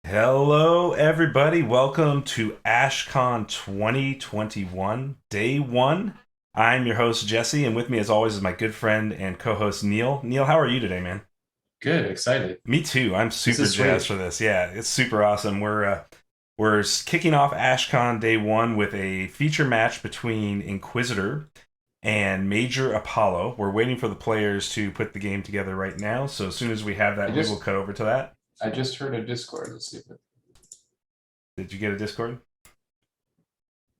Hello, everybody. Welcome to Ashcon 2021, Day 1. I'm your host, Jesse, and with me, as always, is my good friend and co-host, Neil. Neil, how are you today, man? Good, excited. Me too. I'm This super is jazzed sweet. for this. Yeah, it's super awesome. We're kicking off Ashcon Day 1 with a feature match between Inquisitor and Maj.Apollo. We're waiting for the players to put the game together right now, so as soon as we have I that, we will just cut over to that. I just heard a Discord. Let's see if it. Did you get a Discord?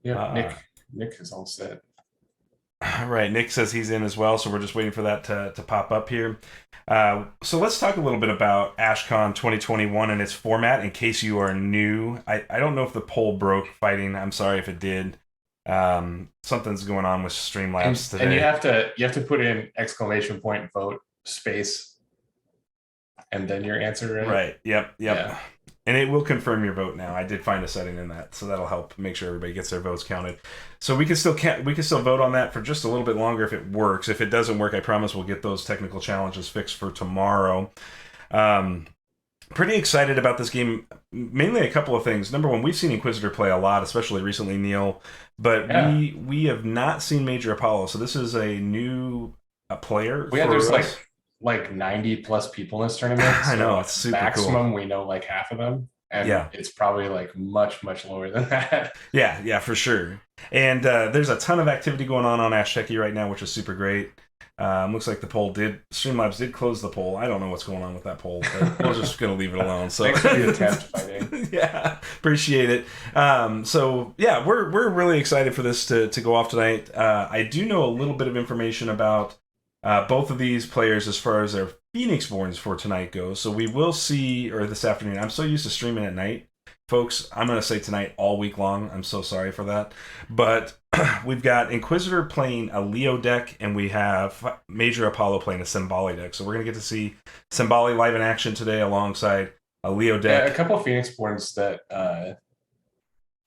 Yep, Uh, Nick is all set. Right, Nick says he's in as well, so we're just waiting for that to pop up here. So let's talk a little bit about AshCon 2021 and its format in case you are new. I don't know if the poll broke fighting. I'm sorry if it did. Something's going on with Streamlabs And today. you have to put in exclamation point vote space and then your answer, right? Right, yep. Yeah. And it will confirm your vote now. I did find a setting in that, so that'll help make sure everybody gets their votes counted. So we can still vote on that for just a little bit longer if it works. If it doesn't work, I promise we'll get those technical challenges fixed for tomorrow. Um, Pretty excited about this game. Mainly a couple of things. Number one, we've seen Inquisitor play a lot, especially recently, Neil, but Yeah. we have not seen Maj.Apollo. So this is a new player Yeah, there's for us. like 90 plus people in this tournament, I know so it's super cool. maximum we know like half of them, and Yeah, it's probably like much lower than that. yeah, for sure. And there's a ton of activity going on Ash Techie right now, which is super great. Looks like the poll did Streamlabs did close the poll. I don't know what's going on with that poll, but we're just gonna leave it alone. So Thanks for the attempt, fighting. yeah, appreciate it. So yeah, we're really excited for this to go off tonight. I do know a little bit of information about both of these players as far as their Phoenix Borns for tonight goes. So we will see, or this afternoon. I'm so used to streaming at night, folks. I'm gonna say tonight all week long. I'm so sorry for that, but we've got Inquisitor playing a Leo deck, and we have Maj.Apollo playing a Symboli deck. So we're gonna get to see Symboli live in action today alongside a Leo Yeah, a deck. couple of Phoenix Borns that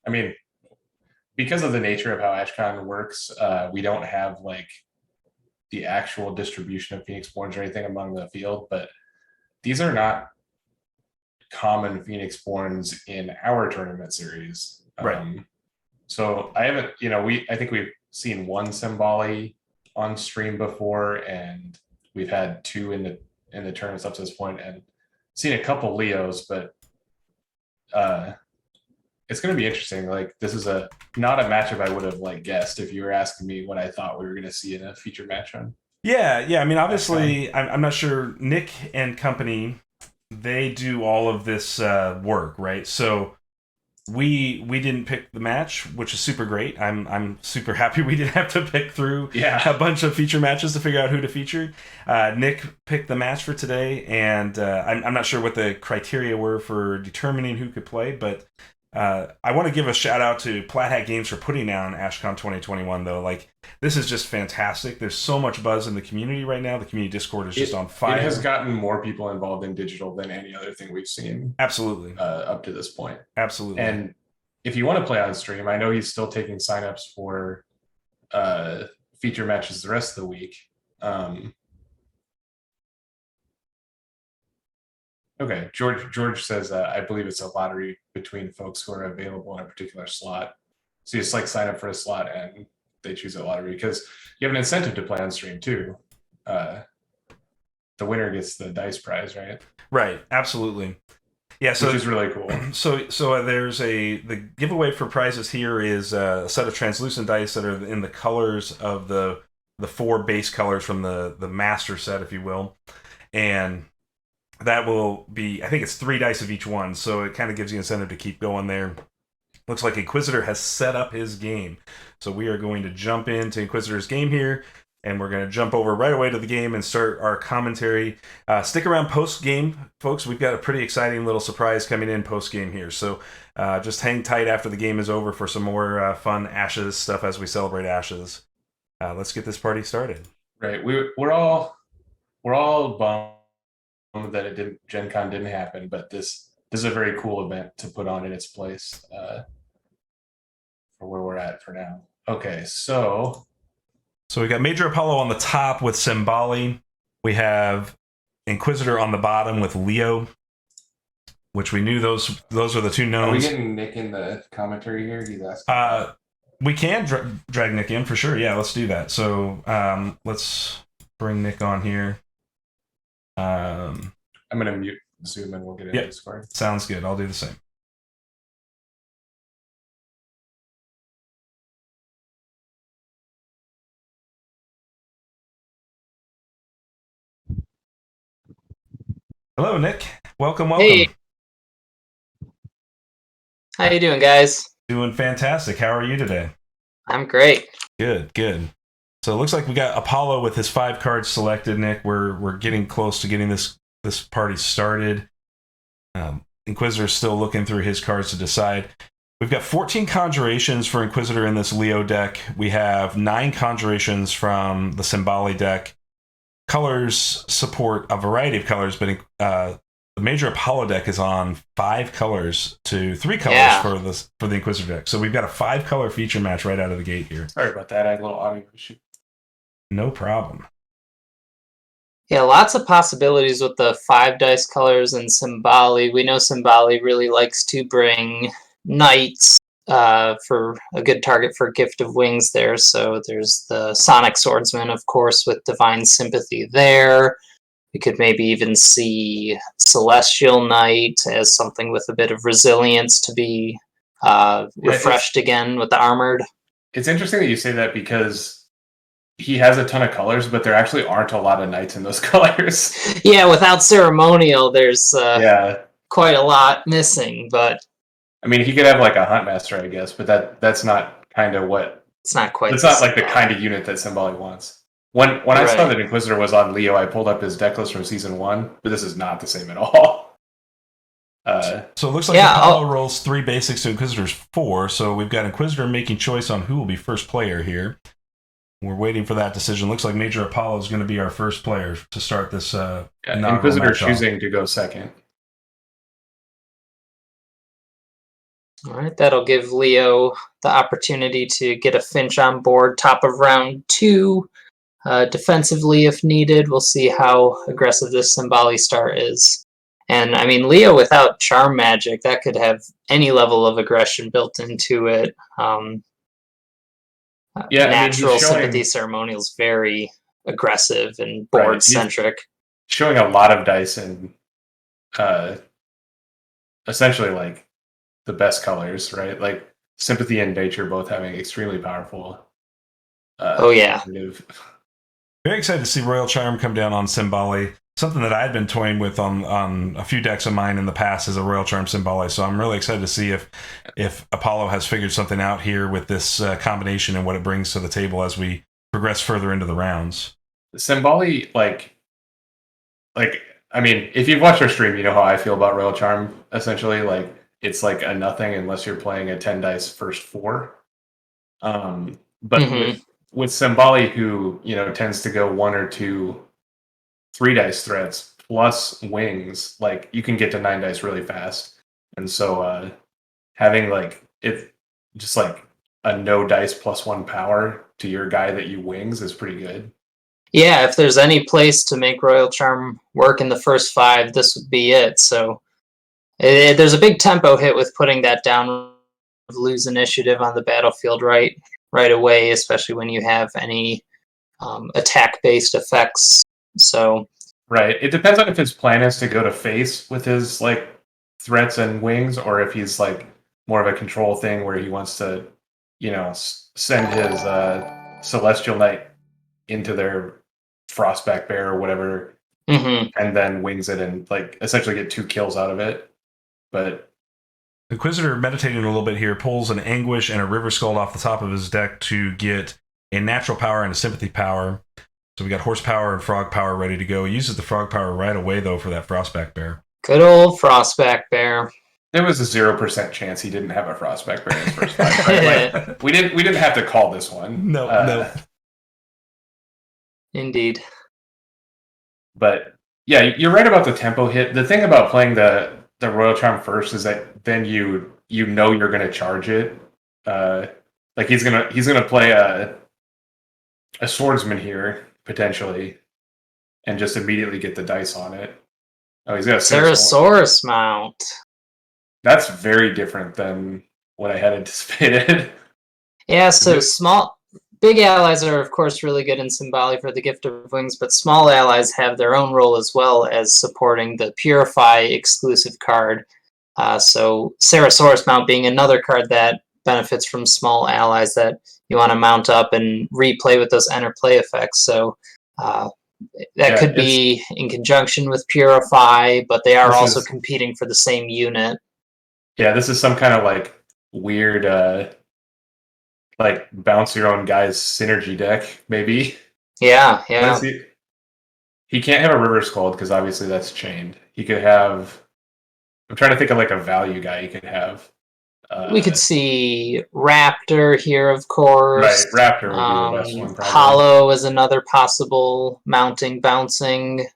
I mean, because of the nature of how Ashcon works, we don't have like the actual distribution of Phoenix Borns or anything among the field, but these are not common Phoenix Borns in our tournament series. Right. So I haven't, I think we've seen one Symboli on stream before, and we've had two in the tournaments up to this point, and seen a couple Leos, but uh it's going to be interesting. Like this is a not a matchup I would have like guessed if you were asking me what I thought we were going to see in a feature match on Yeah. I mean, Ashcon. obviously, I'm not sure. Nick and company, they do all of this work, right? So we didn't pick the match, which is super great. I'm super happy we didn't have to pick through Yeah, a bunch of feature matches to figure out who to feature. Nick picked the match for today, and I'm not sure what the criteria were for determining who could play, but I want to give a shout out to Plaid Hat Games for putting down AshCon 2021. Though, like this is just fantastic. There's so much buzz in the community right now. The community Discord is just on it has fire. gotten more people involved in digital than any other thing we've seen Absolutely, up to this point. absolutely. And if you want to play on stream, I know he's still taking signups for uh, feature matches the rest of the week. Um, okay, George says I believe it's a lottery between folks who are available in a particular slot. So you just like sign up for a slot and they choose a lottery because you have an incentive to play on stream too. Uh, the winner gets the dice prize, right? Right, absolutely. Yeah, Which so is really cool. there's the giveaway for prizes here is a set of translucent dice that are in the colors of the four base colors from the master set, if you will, and that will be, I think it's three dice of each one, so it kind of gives you incentive to keep going there. Looks like Inquisitor has set up his game, so we are going to jump into Inquisitor's game here, and we're going to jump over right away to the game and start our commentary. Stick around post game, folks. We've got a pretty exciting little surprise coming in post game here, so just hang tight after the game is over for some more fun Ashes stuff as we celebrate Ashes. Let's get this party started. Right. We're all bummed that it didn't Gen Con didn't happen, but this is a very cool event to put on in its place for where we're at for now. Okay, so So we got Maj.Apollo on the top with Symboli. We have Inquisitor on the bottom with Leo, which we knew those are the two knowns. Are we getting Nick in the commentary here? He's asking. We can drag Nick in for sure. Yeah, let's do that. So let's bring Nick on here. I'm going to mute Zoom and we'll get into Discord. Sounds good. I'll do the same. Hello, Nick. Welcome. Hey. How you doing, guys? Doing fantastic. How are you today? I'm great. Good. So it looks like we got Apollo with his 5 cards selected, Nick. We're getting close to getting this party started. Inquisitor's still looking through his cards to decide. We've got 14 Conjurations for Inquisitor in this Leo deck. We have 9 Conjurations from the Symboli deck. Colors support a variety of colors, but the Maj.Apollo deck is on 5 colors to 3 colors for the Inquisitor deck. So we've got a 5-color feature match right out of the gate here. Sorry about that. I had a little audio issue. No problem. Yeah, lots of possibilities with the 5 dice colors and Symboli. We know Symboli really likes to bring knights for a good target for Gift of Wings there. So there's the Sonic Swordsman, of course, with Divine Sympathy there. We could maybe even see Celestial Knight as something with a bit of resilience to be refreshed again with the Armored. It's interesting that you say that because he has a ton of colors, but there actually aren't a lot of knights in those colors. Yeah, without Ceremonial, there's quite a lot missing. But I mean, he could have like a Huntmaster, I guess, but that's not kind of what. It's not quite. It's not like the kind of unit that Symbolic wants. When I saw that Inquisitor was on Leo, I pulled up his deck list from Season 1, but this is not the same at all. So it looks like Apollo rolls 3 basics to Inquisitor's 4, so we've got Inquisitor making choice on who will be first player here. We're waiting for that decision. Looks like Maj.Apollo is going to be our first player to start this. Inquisitor choosing to go second. All right, that'll give Leo the opportunity to get a Finch on board, top of round 2. Defensively, if needed, we'll see how aggressive this Symboli start is. And, I mean, Leo without Charm Magic, that could have any level of aggression built into it. Natural Sympathy Ceremonial is very aggressive and board-centric. Showing a lot of dice and essentially, like, the best colors, right? Like, Sympathy and Nature both having extremely powerful... Very excited to see Royal Charm come down on Symboli. Something that I'd been toying with on a few decks of mine in the past is a Royal Charm Symboli. So I'm really excited to see if Apollo has figured something out here with this combination and what it brings to the table as we progress further into the rounds. Symboli, I mean, if you've watched our stream, you know how I feel about Royal Charm. Essentially, like it's like a nothing unless you're playing a 10 dice first 4. But with Symboli, who tends to go 1 or 2 3 dice threats plus wings, like you can get to 9 dice really fast. And so having like it just like a no dice plus 1 power to your guy that you wings is pretty good. Yeah, if there's any place to make Royal Charm work in the first 5, this would be it. So there's a big tempo hit with putting that down, lose initiative on the battlefield right away, especially when you have any attack-based effects. So right, it depends on if his plan is to go to face with his like threats and wings, or if he's like more of a control thing where he wants to, send his Celestial Knight into their Frostback Bear or whatever, and then wings it and like essentially get 2 kills out of it. But Inquisitor, meditating a little bit here, pulls an Anguish and a River Scald off the top of his deck to get a natural power and a sympathy power. So we got horsepower and frog power ready to go. He uses the frog power right away, though, for that Frostback Bear. Good old Frostback Bear. There was a 0% chance he didn't have a Frostback Bear in his first fight. Right? Like, we didn't have to call this one. No. Indeed. But yeah, you're right about the tempo hit. The thing about playing the Royal Charm first is that then you're going to charge it. Like he's gonna play a swordsman here potentially, and just immediately get the dice on it. Oh, he's got a Ceratosaurus mount. That's very different than what I had anticipated. Yeah, so big allies are, of course, really good in Symboli for the Gift of Wings, but small allies have their own role as well as supporting the Purify exclusive card. So Ceratosaurus mount being another card that benefits from small allies that you want to mount up and replay with those enter play effects. So that could be in conjunction with Purify, but they are also competing for the same unit. Yeah, this is some kind of like weird like bounce your own guy's synergy deck, maybe. Yeah. He can't have a River Scald because obviously that's chained. He could have. I'm trying to think of like a value guy he could have. We could see Raptor here, of course. Right, Raptor would be the best one. Probably. Hollow is another possible mounting, bouncing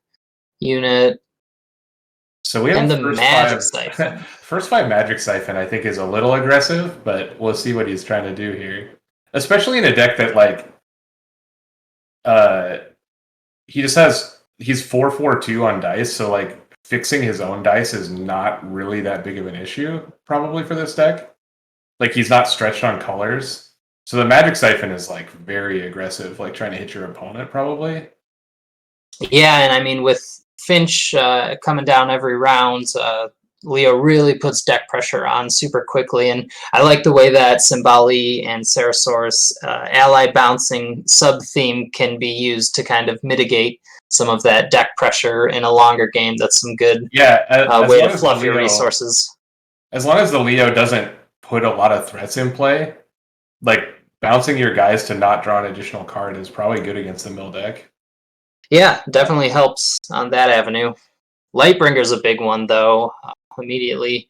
unit. So we have the Magic Siphon. First 5 Magic Siphon, I think, is a little aggressive, but we'll see what he's trying to do here. Especially in a deck that like, he's 4/4/2 on dice, so like fixing his own dice is not really that big of an issue, probably for this deck. Like he's not stretched on colors, so the Magic Siphon is like very aggressive, like trying to hit your opponent, probably. Yeah, and I mean with Finch coming down every round, Leo really puts deck pressure on super quickly, and I like the way that Symboli and Ceratosaurus ally bouncing sub-theme can be used to kind of mitigate some of that deck pressure in a longer game. That's some good way to fluff your resources. As long as the Leo doesn't put a lot of threats in play, like bouncing your guys to not draw an additional card is probably good against the mill deck. Yeah, definitely helps on that avenue. Lightbringer's a big one, though. Immediately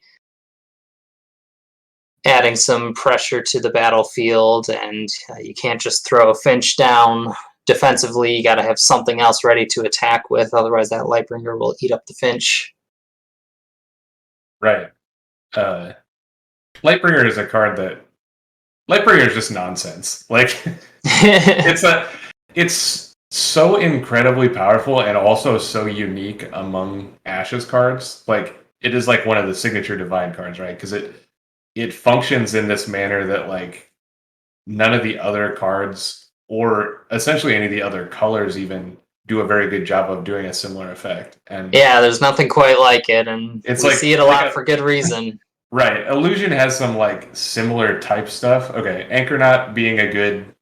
adding some pressure to the battlefield, and you can't just throw a Finch down defensively. You got to have something else ready to attack with, otherwise that Lightbringer will eat up the Finch. Right. Lightbringer is a card that Lightbringer is just nonsense. Like it's so incredibly powerful and also so unique among Ash's cards. Like it is like one of the signature divine cards, right? Because it functions in this manner that like none of the other cards or essentially any of the other colors even do a very good job of doing a similar effect. And yeah, there's nothing quite like it, and we see it a lot for good reason. Right. Illusion has some like similar type stuff. Okay, Anchornaut being a good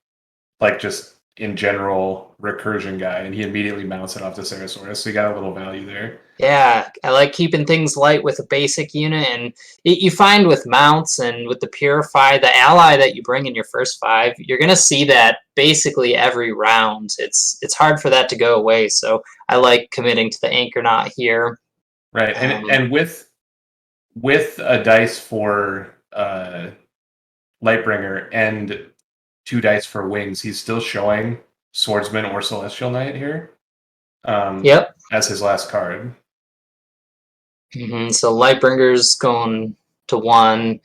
like just in general recursion guy, and he immediately mounts it off to Ceratosaurus, so you got a little value there. Yeah, I like keeping things light with a basic unit, and you find with mounts and with the Purify, the ally that you bring in your first 5, you're going to see that basically every round. It's hard for that to go away, so I like committing to the Anchornaut here. Right, and with a dice for Lightbringer and 2 dice for Wings, he's still showing Swordsman or Celestial Knight here. Yep. As his last card. So Lightbringer's going to 1,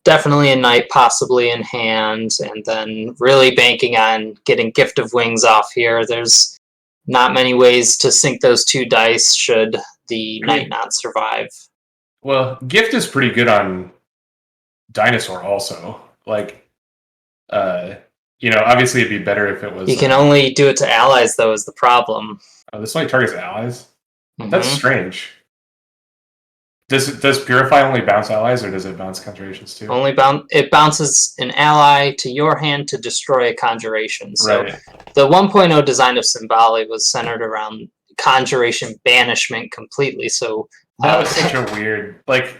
definitely a Knight, possibly in hand, and then really banking on getting Gift of Wings off here. There's not many ways to sink those 2 dice should the Knight not survive. Well, Gift is pretty good on Dinosaur also. Like, obviously it'd be better if it was... You can only do it to allies, though, is the problem. Oh, this only targets allies? That's strange. Does Purify only bounce allies, or does it bounce conjurations too? It bounces an ally to your hand to destroy a conjuration. So right. The 1.0 design of Symboli was centered around conjuration banishment completely. So that was such a weird, like.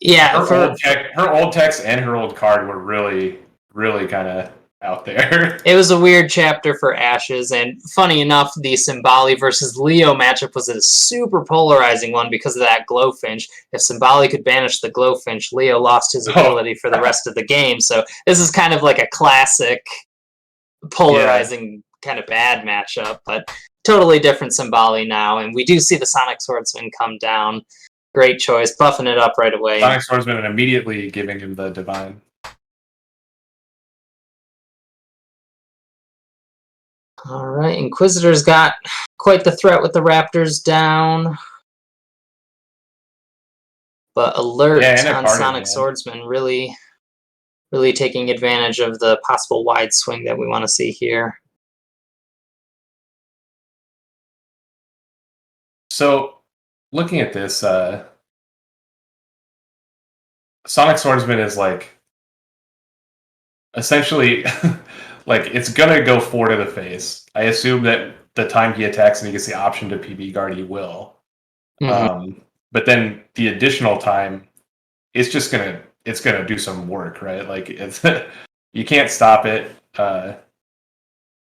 Yeah, her old text and her old card were really, really kind of out there. It was a weird chapter for Ashes, and funny enough, the Symboli versus Leo matchup was a super polarizing one because of that Glowfinch. If Symboli could banish the Glowfinch, Leo lost his ability for the rest of the game. So this is kind of like a classic polarizing kind of bad matchup, but totally different Symboli now, and we do see the Sonic Swordsman come down. Great choice, buffing it up right away. Sonic Swordsman and immediately giving him the Divine. All right, Inquisitor's got quite the threat with the Raptors down. But Alert and a on card in Sonic hand. Swordsman really taking advantage of the possible wide swing that we want to see here. So, looking at this, Sonic Swordsman is like essentially like it's gonna go 4 to the face. I assume that the time he attacks and he gets the option to PB guard, he will. But then the additional time, it's just gonna do some work, right? Like it's you can't stop it.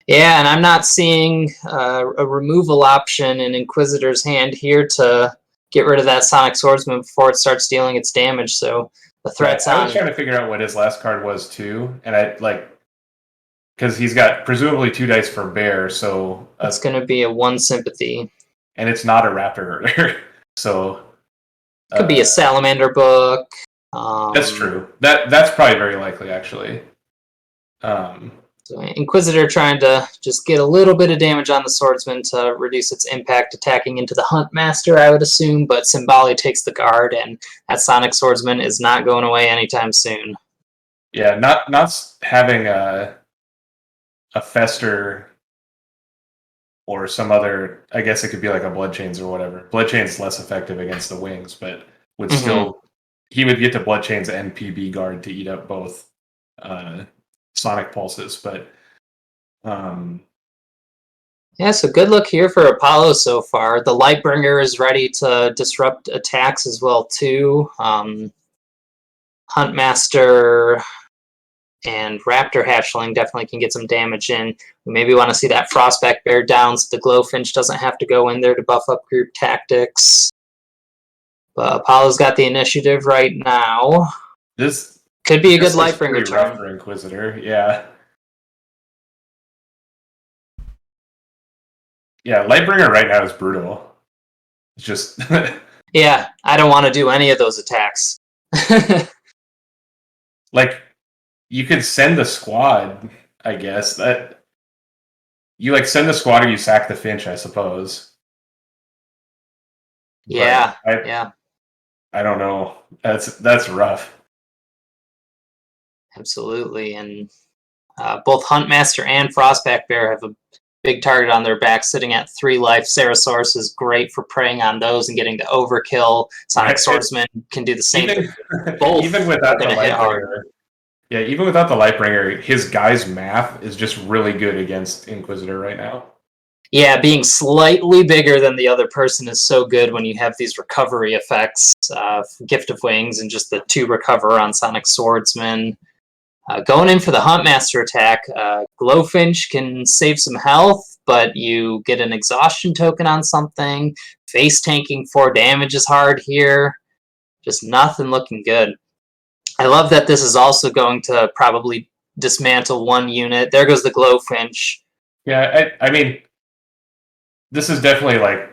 Yeah, and I'm not seeing a removal option in Inquisitor's hand here to get rid of that Sonic Swordsman before it starts dealing its damage. So the threat's I on. was trying to figure out what his last card was too, and I like because he's got presumably 2 dice for bear, so It's going to be a 1 sympathy. And it's not a raptor herder, so could be a salamander book. That's true. That's probably very likely, actually. So Inquisitor trying to just get a little bit of damage on the Swordsman to reduce its impact attacking into the Huntmaster, I would assume, but Symboli takes the guard, and that Sonic Swordsman is not going away anytime soon. Yeah, not having a Fester or some other, I guess it could be like a Bloodchains or whatever. Bloodchains less effective against the wings, but would still, he would get to Bloodchains and PB guard to eat up both Sonic Pulses, but yeah, so good look here for Apollo so far. The Lightbringer is ready to disrupt attacks as well too. Huntmaster and Raptor Hatchling definitely can get some damage in. We maybe want to see that Frostback Bear down so the Glowfinch doesn't have to go in there to buff up group tactics. But Apollo's got the initiative right now. This could be a good Lightbringer turn. Rough for Inquisitor, yeah. Yeah, Lightbringer right now is brutal. It's just yeah, I don't want to do any of those attacks. Like, you could send the squad, I guess. That you like send the squad or you sack the Finch, I suppose. Yeah, I don't know. That's rough. Absolutely, and both Huntmaster and Frostback Bear have a big target on their back, sitting at 3 life. Ceresaurus is great for preying on those and getting to overkill. Sonic Swordsman can do the same. Even without the Lightbringer. Yeah, even without the Lightbringer, his guy's math is just really good against Inquisitor right now. Yeah, being slightly bigger than the other person is so good when you have these recovery effects. Gift of Wings and just the 2 recover on Sonic Swordsman. Going in for the Huntmaster attack, Glowfinch can save some health, but you get an exhaustion token on something. Face tanking 4 damage is hard here. Just nothing looking good. I love that this is also going to probably dismantle 1 unit. There goes the Glowfinch. Yeah, I mean, this is definitely like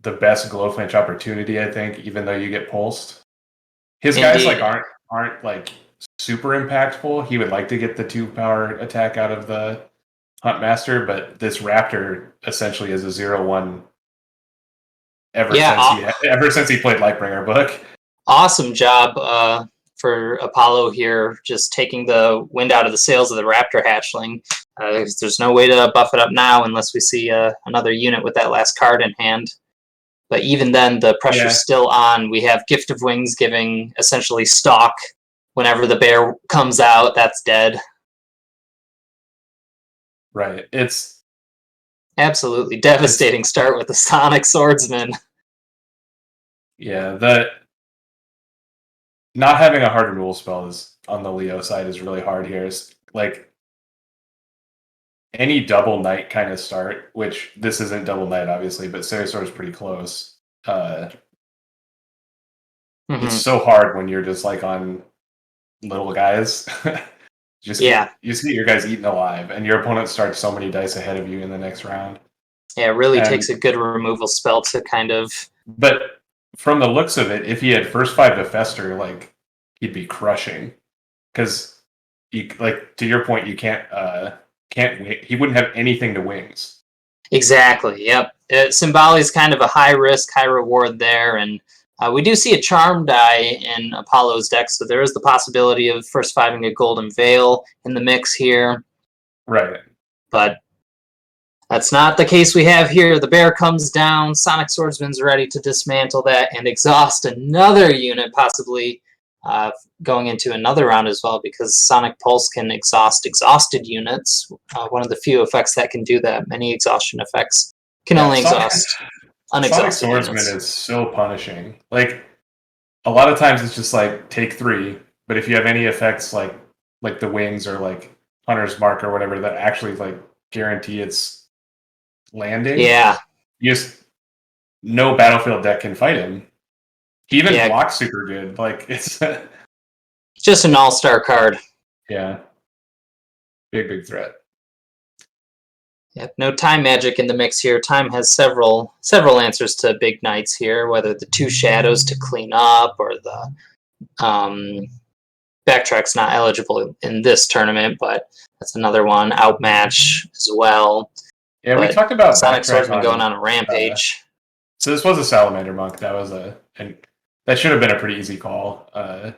the best Glowfinch opportunity, I think, even though you get pulsed. His guys like aren't like super impactful. He would like to get the 2 power attack out of the Huntmaster, but this Raptor essentially is a 0-1 ever since he played Lightbringer book. Awesome job for Apollo here, just taking the wind out of the sails of the Raptor Hatchling. There's no way to buff it up now unless we see another unit with that last card in hand. But even then, the pressure's still on. We have Gift of Wings giving essentially stock. Whenever the bear comes out, that's dead. Right. It's absolutely devastating start with the Sonic Swordsman. Yeah, not having a hard removal spell is on the Leo side is really hard here. It's like any double knight kind of start, which this isn't double knight obviously, but Ceresaur is pretty close. It's so hard when you're just like on little guys. You see your guys eaten alive, and your opponent starts so many dice ahead of you in the next round. Yeah, it really takes a good removal spell to kind of. But from the looks of it, if he had first 5 to Fester, like he'd be crushing. Because, like to your point, you can't he wouldn't have anything to wings. Exactly. Yep. Symboli is kind of a high risk, high reward there, and we do see a charm die in Apollo's deck, so there is the possibility of first fiving a Golden Veil in the mix here. Right. But that's not the case we have here. The bear comes down, Sonic Swordsman's ready to dismantle that and exhaust another unit, possibly going into another round as well, because Sonic Pulse can exhaust exhausted units. One of the few effects that can do that. Many exhaustion effects can only exhaust unexhausted Sonic Swordsman units. is so punishing. Like, a lot of times it's just like take 3, but if you have any effects like the wings or like Hunter's Mark or whatever that actually like guarantee its landing, Yeah. No battlefield deck can fight him. He even Yeah. blocks super good. Like, it's just an all-star card. Yeah. Big threat. Yep, no time magic in the mix here. Time has several answers to big knights here, whether the 2 shadows to clean up or the backtrack's not eligible in this tournament, but that's another one. Outmatch as well. Yeah, but we talked about Sonic backtrack Swordsman going on a rampage. So this was a Salamander Monk. That was and that should have been a pretty easy call for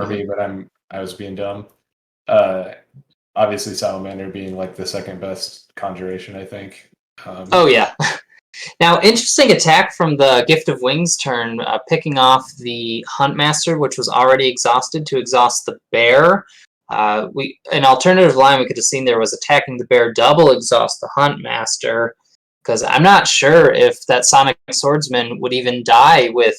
me, but I was being dumb. Obviously, Salamander being like the second best conjuration, I think. Oh yeah. Now, interesting attack from the Gift of Wings turn, picking off the Huntmaster, which was already exhausted, to exhaust the bear. An alternative line we could have seen there was attacking the bear, double exhaust the Huntmaster, because I'm not sure if that Sonic Swordsman would even die with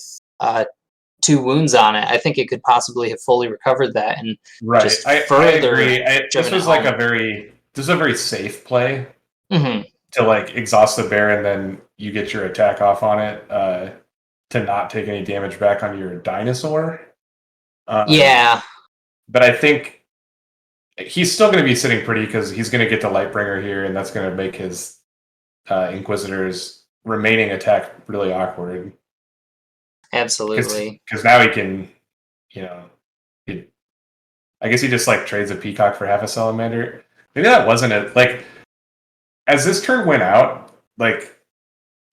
2 wounds on it. I think it could possibly have fully recovered that and just further. I agree. This was like a very safe play to like exhaust the bear and then you get your attack off on it to not take any damage back on your dinosaur. Yeah, but I think he's still going to be sitting pretty because he's going to get the Lightbringer here, and that's going to make his Inquisitor's remaining attack really awkward. Absolutely. Because now he can, I guess he just like trades a Peacock for half a Salamander. Maybe that wasn't it. Like, as this turn went out, like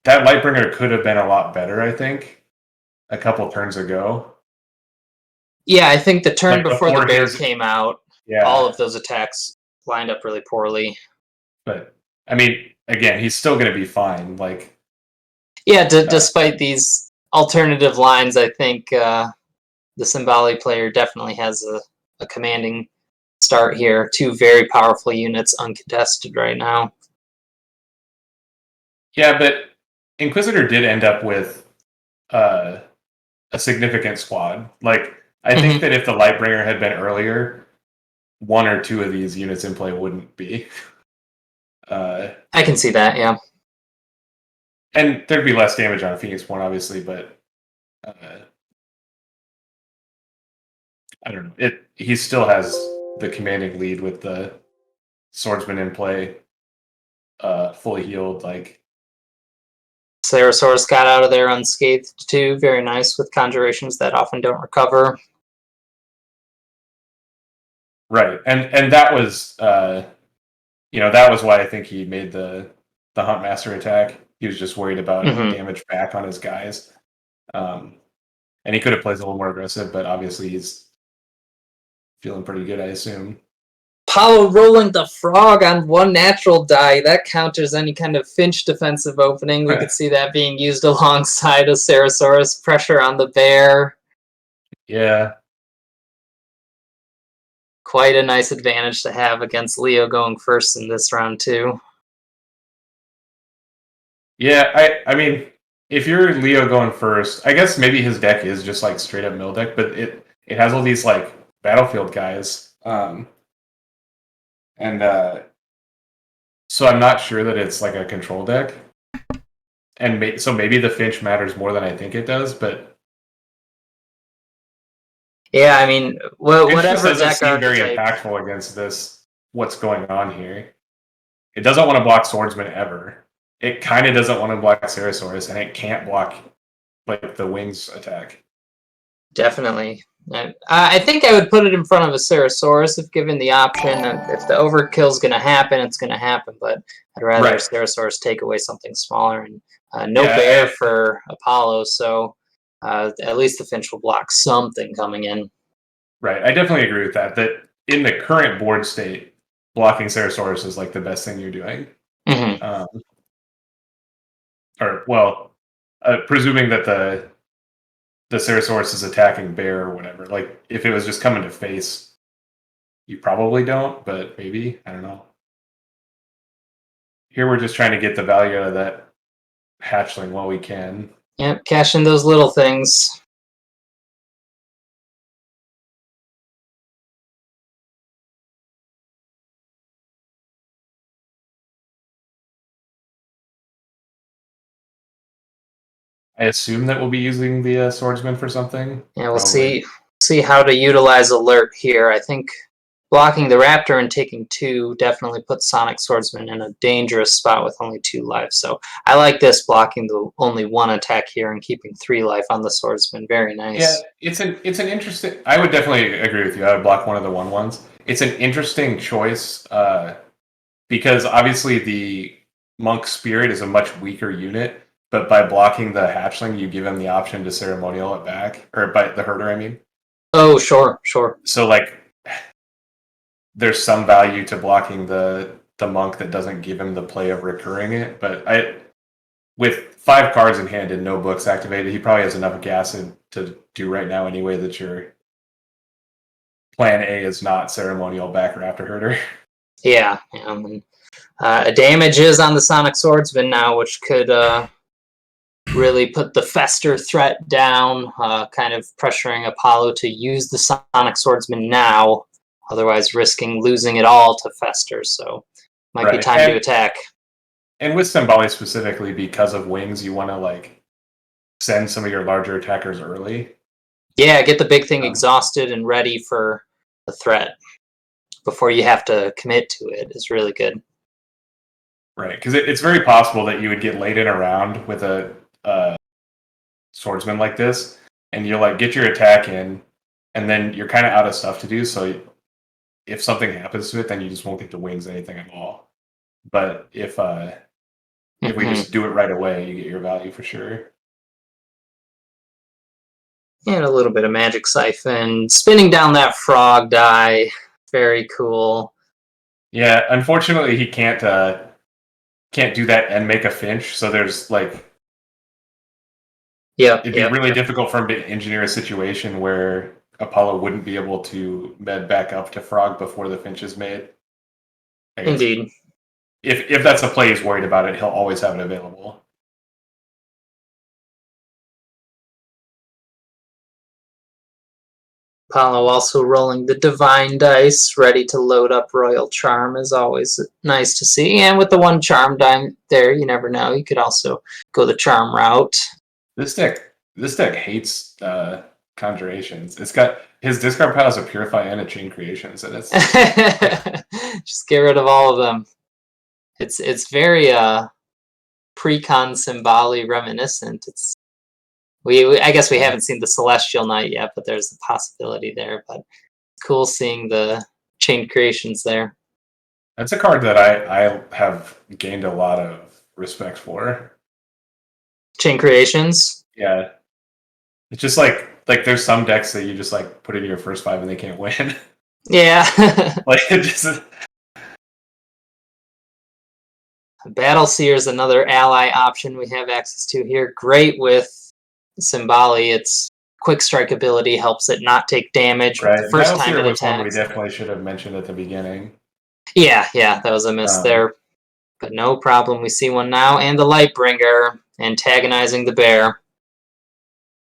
that Lightbringer could have been a lot better. I think a couple turns ago. Yeah, I think the turn before the bear came out, all of those attacks lined up really poorly. But I mean, again, he's still going to be fine. Like, yeah, despite these alternative lines, I think the Symboli player definitely has a commanding start here. 2 very powerful units uncontested right now. Yeah, but Inquisitor did end up with a significant squad. Like, I think that if the Lightbringer had been earlier, 1 or 2 of these units in play wouldn't be. I can see that, yeah. And there'd be less damage on a Phoenix Point, obviously, but I don't know. He still has the commanding lead with the Swordsman in play, fully healed. Like, Ceresaurus got out of there unscathed too. Very nice with conjurations that often don't recover. Right, and that was that was why I think he made the Huntmaster attack. He was just worried about damage back on his guys, and he could have played a little more aggressive, but obviously he's feeling pretty good, I assume. Apollo rolling the frog on 1 natural die. That counters any kind of Finch defensive opening. We could see that being used alongside a Ceresaurus. Pressure on the bear. Yeah. Quite a nice advantage to have against Leo going first in this round, too. Yeah, I mean, if you're Leo going first, I guess maybe his deck is just like straight up mill deck, but it has all these like battlefield guys. So I'm not sure that it's like a control deck. And so maybe the Finch matters more than I think it does, but yeah, I mean, whatever deck seem very impactful against this. What's going on here? It doesn't want to block Swordsman ever. It kind of doesn't want to block Ceresaurus, and it can't block like the Wings attack. Definitely. I think I would put it in front of a Ceratosaurus if given the option. If the overkill's going to happen, it's going to happen. But I'd rather Right. Ceratosaurus take away something smaller. And no Yeah, bear for Apollo, so at least the Finch will block something coming in. Right. I definitely agree with that. That in the current board state, blocking Ceratosaurus is like the best thing you're doing. Mm-hmm. Presuming that the Ceratosaurus is attacking bear or whatever. Like, if it was just coming to face, you probably don't, but maybe. I don't know. Here we're just trying to get the value out of that hatchling while we can. Yep, cash in those little things. I assume that we'll be using the swordsman for something. Yeah, we'll Probably. see how to utilize alert here. I think blocking the raptor and taking 2 definitely puts Sonic Swordsman in a dangerous spot with only 2 life. So I like this, blocking the only 1 attack here and keeping 3 life on the Swordsman. Very nice. Yeah, it's an interesting. I would definitely agree with you. I would block one of the 1/1s. It's an interesting choice because obviously the monk spirit is a much weaker unit, but by blocking the hatchling, you give him the option to ceremonial it back, or by the herder, I mean. Oh, sure. So like, there's some value to blocking the monk that doesn't give him the play of recurring it. But with 5 cards in hand and no books activated, he probably has enough gas to do right now anyway that your plan A is not ceremonial back or after herder. Yeah. A damage is on the Sonic Swordsman now, which could really put the Fester threat down, kind of pressuring Apollo to use the Sonic Swordsman now, otherwise risking losing it all to Fester. So might be time to attack. And with Symboli specifically, because of wings, you want to like send some of your larger attackers early. Yeah, get the big thing exhausted and ready for the threat before you have to commit to it is really good. Right, because it's very possible that you would get late in a round with a swordsman like this, and you'll like get your attack in, and then you're kind of out of stuff to do. So if something happens to it, then you just won't get to wings anything at all. But if we just do it right away, you get your value for sure. And a little bit of magic siphon, spinning down that frog die. Very cool. Yeah, unfortunately, he can't do that and make a Finch. So there's like, it'd be really difficult for him to engineer a situation where Apollo wouldn't be able to med back up to frog before the Finch is made. Indeed. If that's a play he's worried about it, he'll always have it available. Apollo also rolling the Divine Dice, ready to load up Royal Charm is always nice to see. And with the 1 Charm die there, you never know. You could also go the Charm route. This deck hates conjurations. It's got his discard pile is a Purify and a Chain Creation, so that's just get rid of all of them. It's very pre-con Symboli reminiscent. I guess we haven't seen the Celestial Knight yet, but there's a possibility there. But it's cool seeing the Chain Creations there. That's a card that I have gained a lot of respect for. Chain Creations? Yeah. It's just like there's some decks that you just like put in your first 5 and they can't win. Yeah. Like it just Battle Seer is another ally option we have access to here. Great with Symboli. Its quick strike ability helps it not take damage right. the first Battle time Seer it was one we attacks. definitely should have mentioned at the beginning. Yeah, that was a miss there. But no problem. We see one now. And the Lightbringer antagonizing the bear.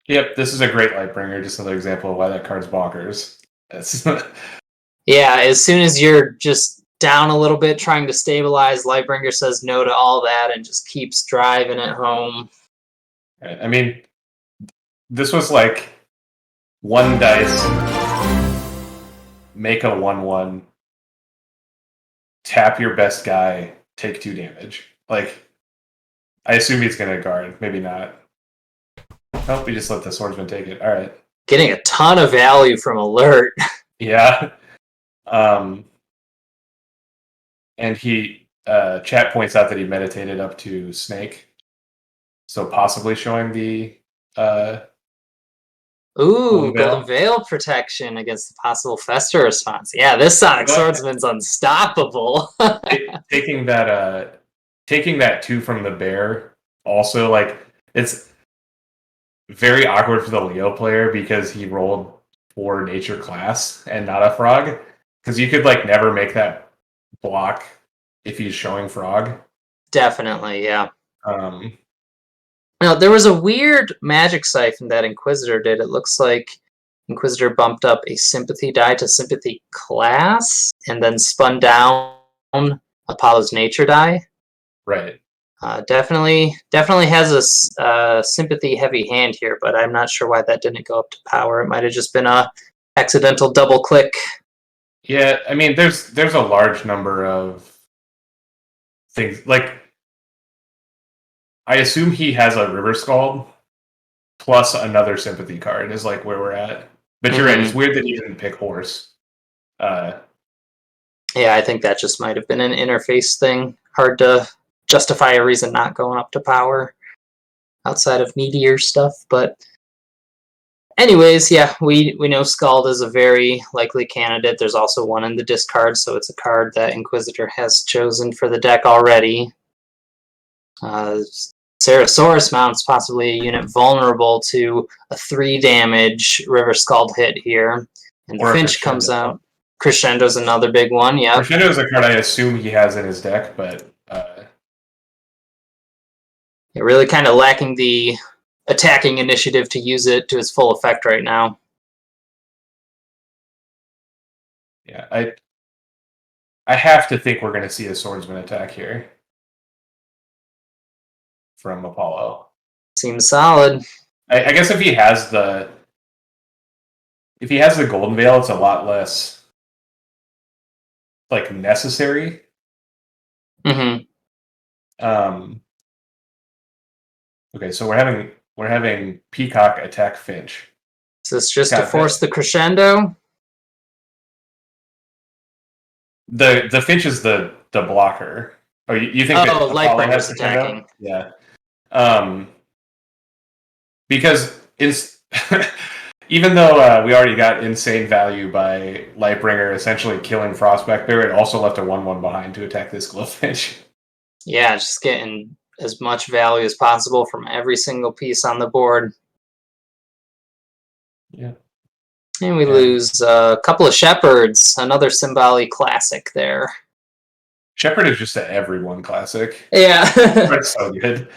Yep, this is a great Lightbringer. Just another example of why that card's bonkers. Yeah, as soon as you're just down a little bit trying to stabilize, Lightbringer says no to all that and just keeps driving it home. I mean, this was like 1 dice, make a 1/1, tap your best guy, take 2 damage. Like, I assume he's going to guard. Maybe not. Oh, we just let the swordsman take it. All right. getting a ton of value from alert. Yeah. And he chat points out that he meditated up to Snake, so possibly showing the Ooh, Veil. Golden Veil protection against the possible Fester response. Yeah, this Sonic Swordsman's unstoppable. taking that 2 from the bear also, like, it's very awkward for the Leo player because he rolled 4 nature class and not a frog, because you could like never make that block if he's showing frog. Definitely, yeah. Um, Now, there was a weird magic siphon that Inquisitor did. It looks like Inquisitor bumped up a sympathy die to sympathy class and then spun down Apollo's nature die. right. Definitely has a sympathy heavy hand here, but I'm not sure why that didn't go up to power. It might have just been a accidental double click. Yeah, I mean, there's a large number of things. Like, I assume he has a River Scald plus another sympathy card is like where we're at. But you're right. It's weird that he didn't pick horse. Yeah, I think that just might have been an interface thing. Hard to justify a reason not going up to power outside of needier stuff. But anyways, yeah, we know Scald is a very likely candidate. There's also one in the discard, so it's a card that Inquisitor has chosen for the deck already. Ceratosaurus mounts possibly a unit vulnerable to a 3 damage River Scald hit here. And the Finch comes out. Crescendo's another big one, yeah. Crescendo is a card I assume he has in his deck, but really kind of lacking the attacking initiative to use it to its full effect right now. Yeah, I have to think we're going to see a swordsman attack here from Apollo. Seems solid. I guess if he has the Golden Veil, it's a lot less like necessary. Mm-hmm. Okay, so we're having Peacock attack Finch. Is this just to force the crescendo? The Finch is the blocker. Oh, you think that Apollo has attacking? Yeah. Because it's even though we already got insane value by Lightbringer essentially killing Frostback Bear, it also left a 1/1 behind to attack this Glowfinch. Yeah, just getting as much value as possible from every single piece on the board. Yeah. And we lose a couple of Shepherds, another Symbolic classic there. Shepherd is just an everyone classic. Yeah. It's so good.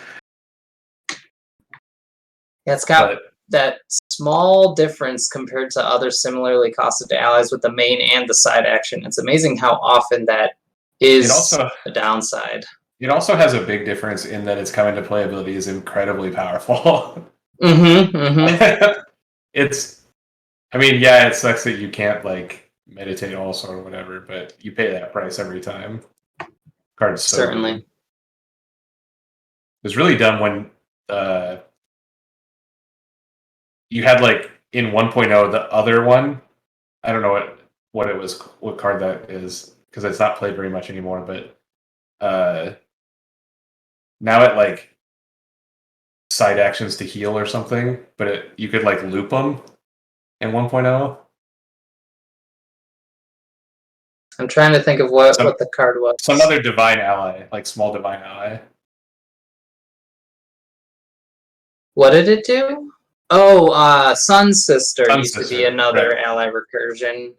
Yeah, it's got that small difference compared to other similarly costed allies with the main and the side action. It's amazing how often that is a downside. It also has a big difference in that its come into play ability is incredibly powerful. It's, I mean, yeah, it sucks that you can't like meditate also or whatever, but you pay that price every time. Card's so certainly good. It was really dumb when you had like in 1.0 the other one. I don't know what it was, what card that is, because it's not played very much anymore, but now it like side actions to heal or something, but you could like loop them in 1.0. I'm trying to think of what the card was. Some other divine ally, like small divine ally. What did it do? Oh, Sun Sister used to be another ally recursion.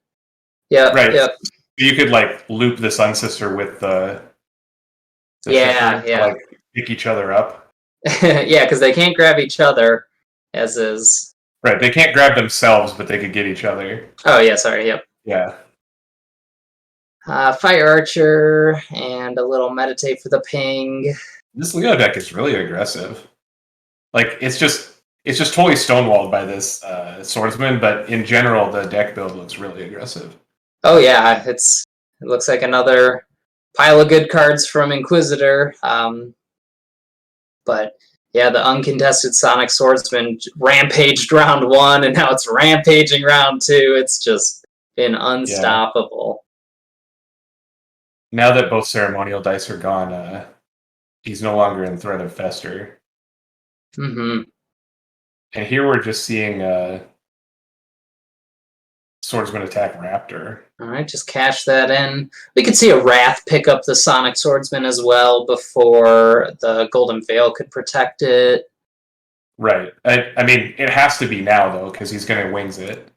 Yeah, right. Yep. You could like loop the Sun Sister with the yeah. to, like pick each other up. Yeah, because they can't grab each other, as is. Right, they can't grab themselves, but they could get each other. Oh yeah, sorry. Yep. Yeah. Fire Archer and a little meditate for the ping. This Leo deck is really aggressive. Like it's just totally stonewalled by this swordsman, but in general, the deck build looks really aggressive. Oh yeah, it looks like another pile of good cards from Inquisitor. But Yeah, the uncontested Sonic Swordsman rampaged round 1, and now it's rampaging round 2. It's just been unstoppable. Now that both ceremonial dice are gone, he's no longer in threat of Fester. Mm-hmm. And here we're just seeing Swordsman attack Raptor. All right, just cash that in. We could see a Wrath pick up the Sonic Swordsman as well before the Golden Veil could protect it. Right. I mean, it has to be now, though, because he's going to wings it.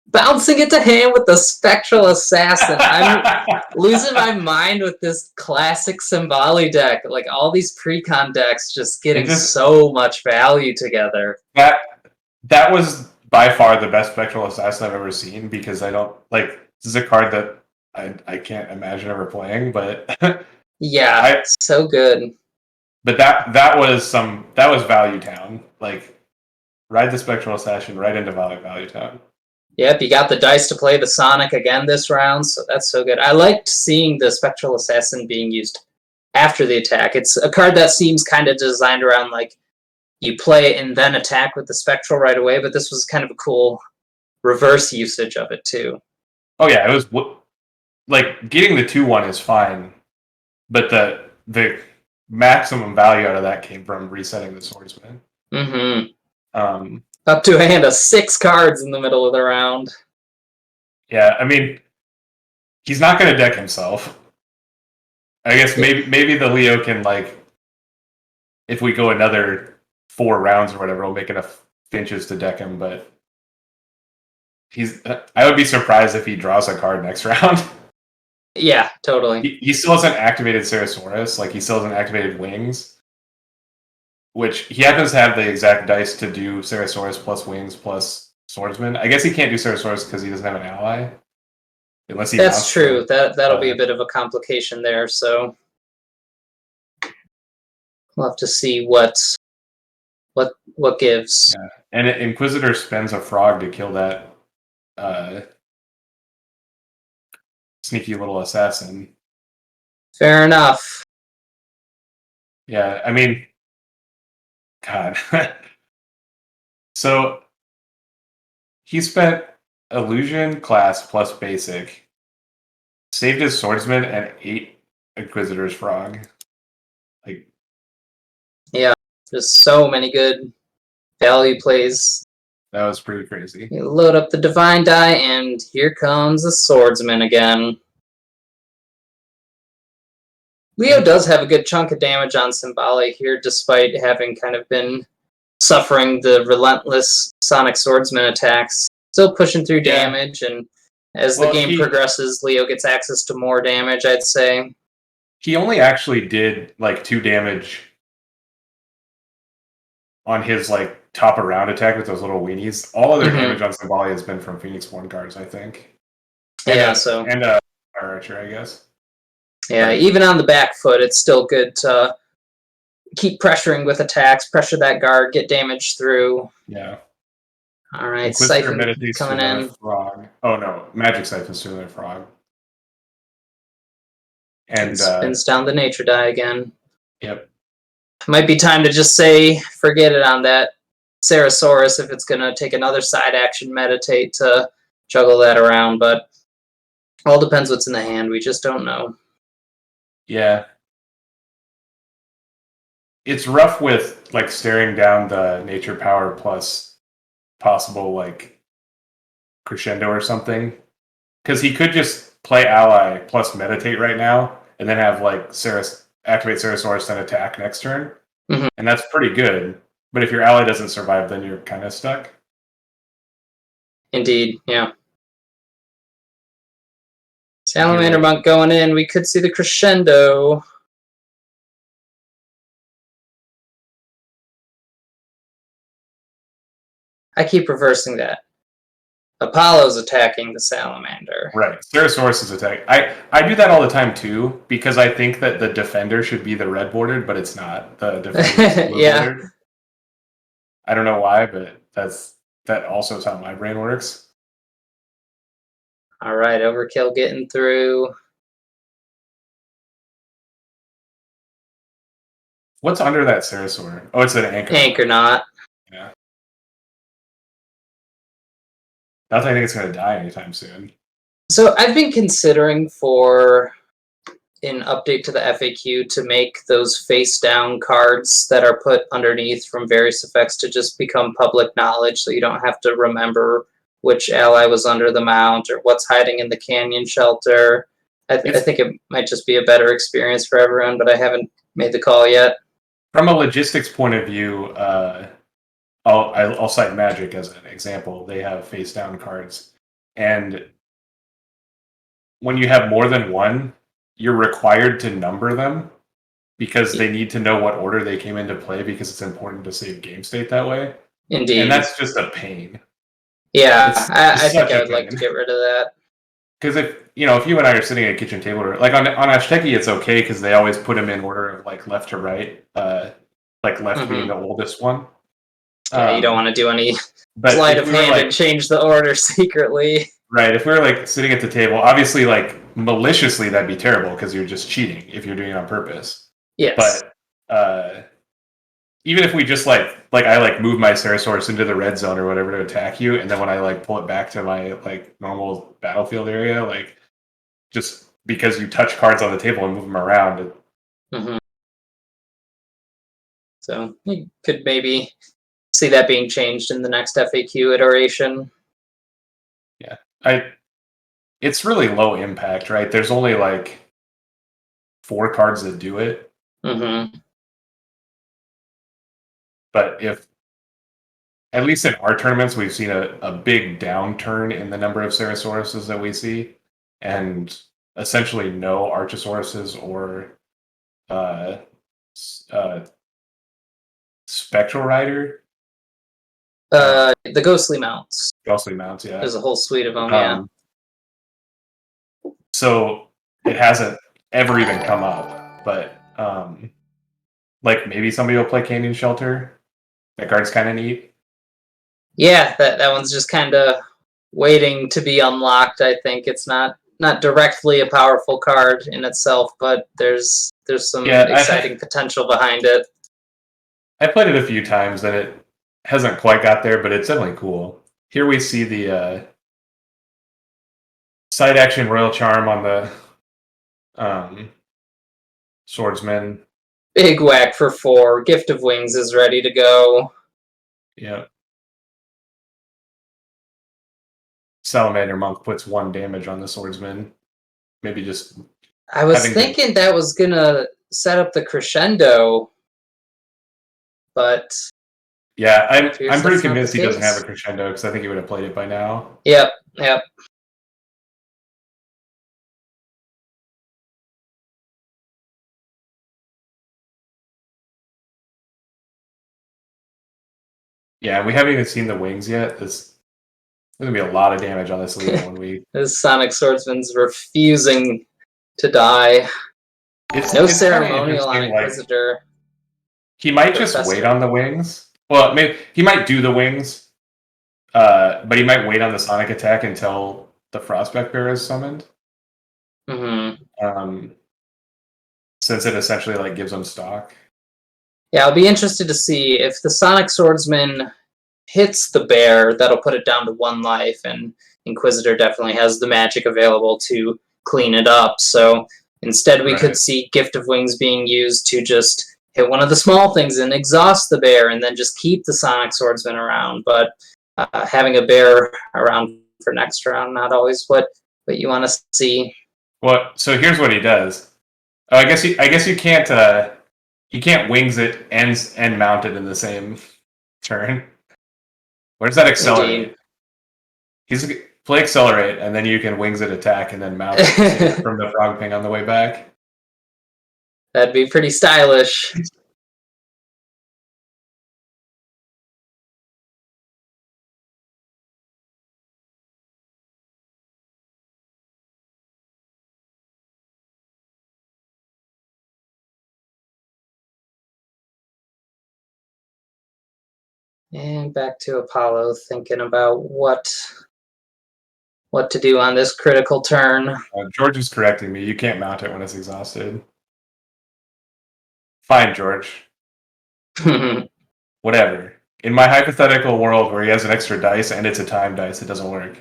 Bouncing it to hand with the Spectral Assassin. I'm losing my mind with this classic Symboli deck. Like, all these precon decks just getting so much value together. That was by far the best Spectral Assassin I've ever seen, because I don't, like, this is a card that I can't imagine ever playing, but... yeah, so good. But that was Value Town. Like, ride the Spectral Assassin right into Value Town. Yep, you got the dice to play the Sonic again this round, so that's so good. I liked seeing the Spectral Assassin being used after the attack. It's a card that seems kind of designed around, like, you play and then attack with the Spectral right away, but this was kind of a cool reverse usage of it, too. Oh, yeah, it was... Like, getting the 2-1 is fine, but the maximum value out of that came from resetting the Swordsman. Mm-hmm. Up to a hand of 6 cards in the middle of the round. Yeah, I mean, he's not going to deck himself. I guess maybe the Leo can, like, if we go another 4 rounds or whatever, we'll make enough Finches to deck him, but I would be surprised if he draws a card next round. Yeah, totally. He still hasn't activated Ceresaurus, like, he still hasn't activated Wings, which he happens to have the exact dice to do Ceresaurus plus Wings plus Swordsman. I guess he can't do Ceresaurus because he doesn't have an ally. Unless he That's true. That'll be a bit of a complication there, so we'll have to see what gives. Yeah. And Inquisitor spends a frog to kill that sneaky little assassin. Fair enough. Yeah, I mean, God. So he spent Illusion, Class plus Basic, saved his Swordsman, and 8 Inquisitor's Frog. Like, yeah, there's so many good value plays. that was pretty crazy. You load up the Divine Die, and here comes the Swordsman again. Leo does have a good chunk of damage on Symboli here, despite having kind of been suffering the relentless Sonic Swordsman attacks. Still pushing through damage, and as the game progresses, Leo gets access to more damage, I'd say. He only actually did, like, 2 damage on his, like, top of round attack with those little weenies. All other damage on Symboli has been from Phoenix 1 cards, I think. And, and Archer, I guess. Yeah, even on the back foot, it's still good to keep pressuring with attacks, pressure that guard, get damage through. Yeah. All right, Siphon coming in. Frog. Oh, no. Magic Siphon's doing a frog. And spins down the Nature Die again. Yep. Might be time to just say, forget it on that Ceresaurus if it's going to take another side action meditate to juggle that around, but all depends what's in the hand. We just don't know. Yeah. It's rough with, like, staring down the Nature Power plus possible, like, Crescendo or something. Because he could just play Ally plus Meditate right now, and then have, like, activate Ceresaurus, then attack next turn. And that's pretty good. But if your ally doesn't survive, then you're kind of stuck. Indeed, yeah. Salamander Monk going in. We could see the Crescendo. I keep reversing that. Apollo's attacking the Salamander. Right. Ceresaurus is attacking. I do that all the time, too, because I think that the defender should be the red bordered, but it's not. The defender is the blue bordered. I don't know why, but that also is how my brain works. All right, Overkill getting through. What's under that Cerasor? Oh, it's an anchor. Anchornaut. Yeah. Not that I think it's going to die anytime soon. So I've been considering for an update to the FAQ to make those face down cards that are put underneath from various effects to just become public knowledge, so you don't have to remember which ally was under the mount or what's hiding in the canyon shelter. I think it might just be a better experience for everyone, but I haven't made the call yet. From a logistics point of view, I'll cite Magic as an example. They have face down cards, and when you have more than one, you're required to number them because they need to know what order they came into play, because it's important to save game state that way. Indeed. And that's just a pain. Yeah, I think I would like to get rid of that. Because if you and I are sitting at a kitchen table, like on Ashteki, it's okay because they always put them in order of like left to right, like left being the oldest one. Yeah, you don't want to do any sleight of hand and change the order secretly. Right. If we were like sitting at the table, obviously, like maliciously, that'd be terrible because you're just cheating if you're doing it on purpose. Yes. But even if we just like I like move my Ceratosaurus into the red zone or whatever to attack you, and then when I like pull it back to my like normal battlefield area, like just because you touch cards on the table and move them around. So you could maybe see that being changed in the next FAQ iteration. Yeah, it's really low impact, right? There's only like 4 cards that do it. But if, at least in our tournaments, we've seen a big downturn in the number of Cerasauruses that we see, and essentially no Archosauruses or Spectral Rider. The Ghostly Mounts. Ghostly Mounts, yeah. There's a whole suite of them, yeah. So it hasn't ever even come up, but like maybe somebody will play Canyon Shelter. That card's kind of neat. Yeah, that one's just kind of waiting to be unlocked. I think it's not directly a powerful card in itself, but there's some exciting potential behind it. I played it a few times and it hasn't quite got there, but it's definitely cool. Here we see the side action Royal Charm on the Swordsman. Big whack for 4. Gift of Wings is ready to go. Yeah. Salamander Monk puts 1 damage on the Swordsman. Maybe just... I was thinking that was going to set up the crescendo, but... Yeah, I'm pretty convinced he doesn't have a crescendo, because I think he would have played it by now. Yep. Yeah, we haven't even seen the wings yet. There's going to be a lot of damage on this Leo when we... This Sonic Swordsman's refusing to die. No ceremonial on Inquisitor. Like, he might just wait on the wings. Well, maybe he might do the wings, but he might wait on the Sonic attack until the Frostback Bear is summoned. Since it essentially like gives him stock. Yeah, I'll be interested to see if the Sonic Swordsman hits the bear, that'll put it down to 1 life, and Inquisitor definitely has the magic available to clean it up. So instead we could see Gift of Wings being used to just hit one of the small things and exhaust the bear, and then just keep the Sonic Swordsman around. But having a bear around for next round, not always what you want to see. Well, so here's what he does. I guess you can't. You can't wings it and mount it in the same turn. Where's that accelerate? Play accelerate, and then you can wings it attack and then mount it from the frog ping on the way back. That'd be pretty stylish. And back to Apollo, thinking about what to do on this critical turn. George is correcting me. You can't mount it when it's exhausted. Fine, George. Whatever. In my hypothetical world where he has an extra dice and it's a time dice, it doesn't work.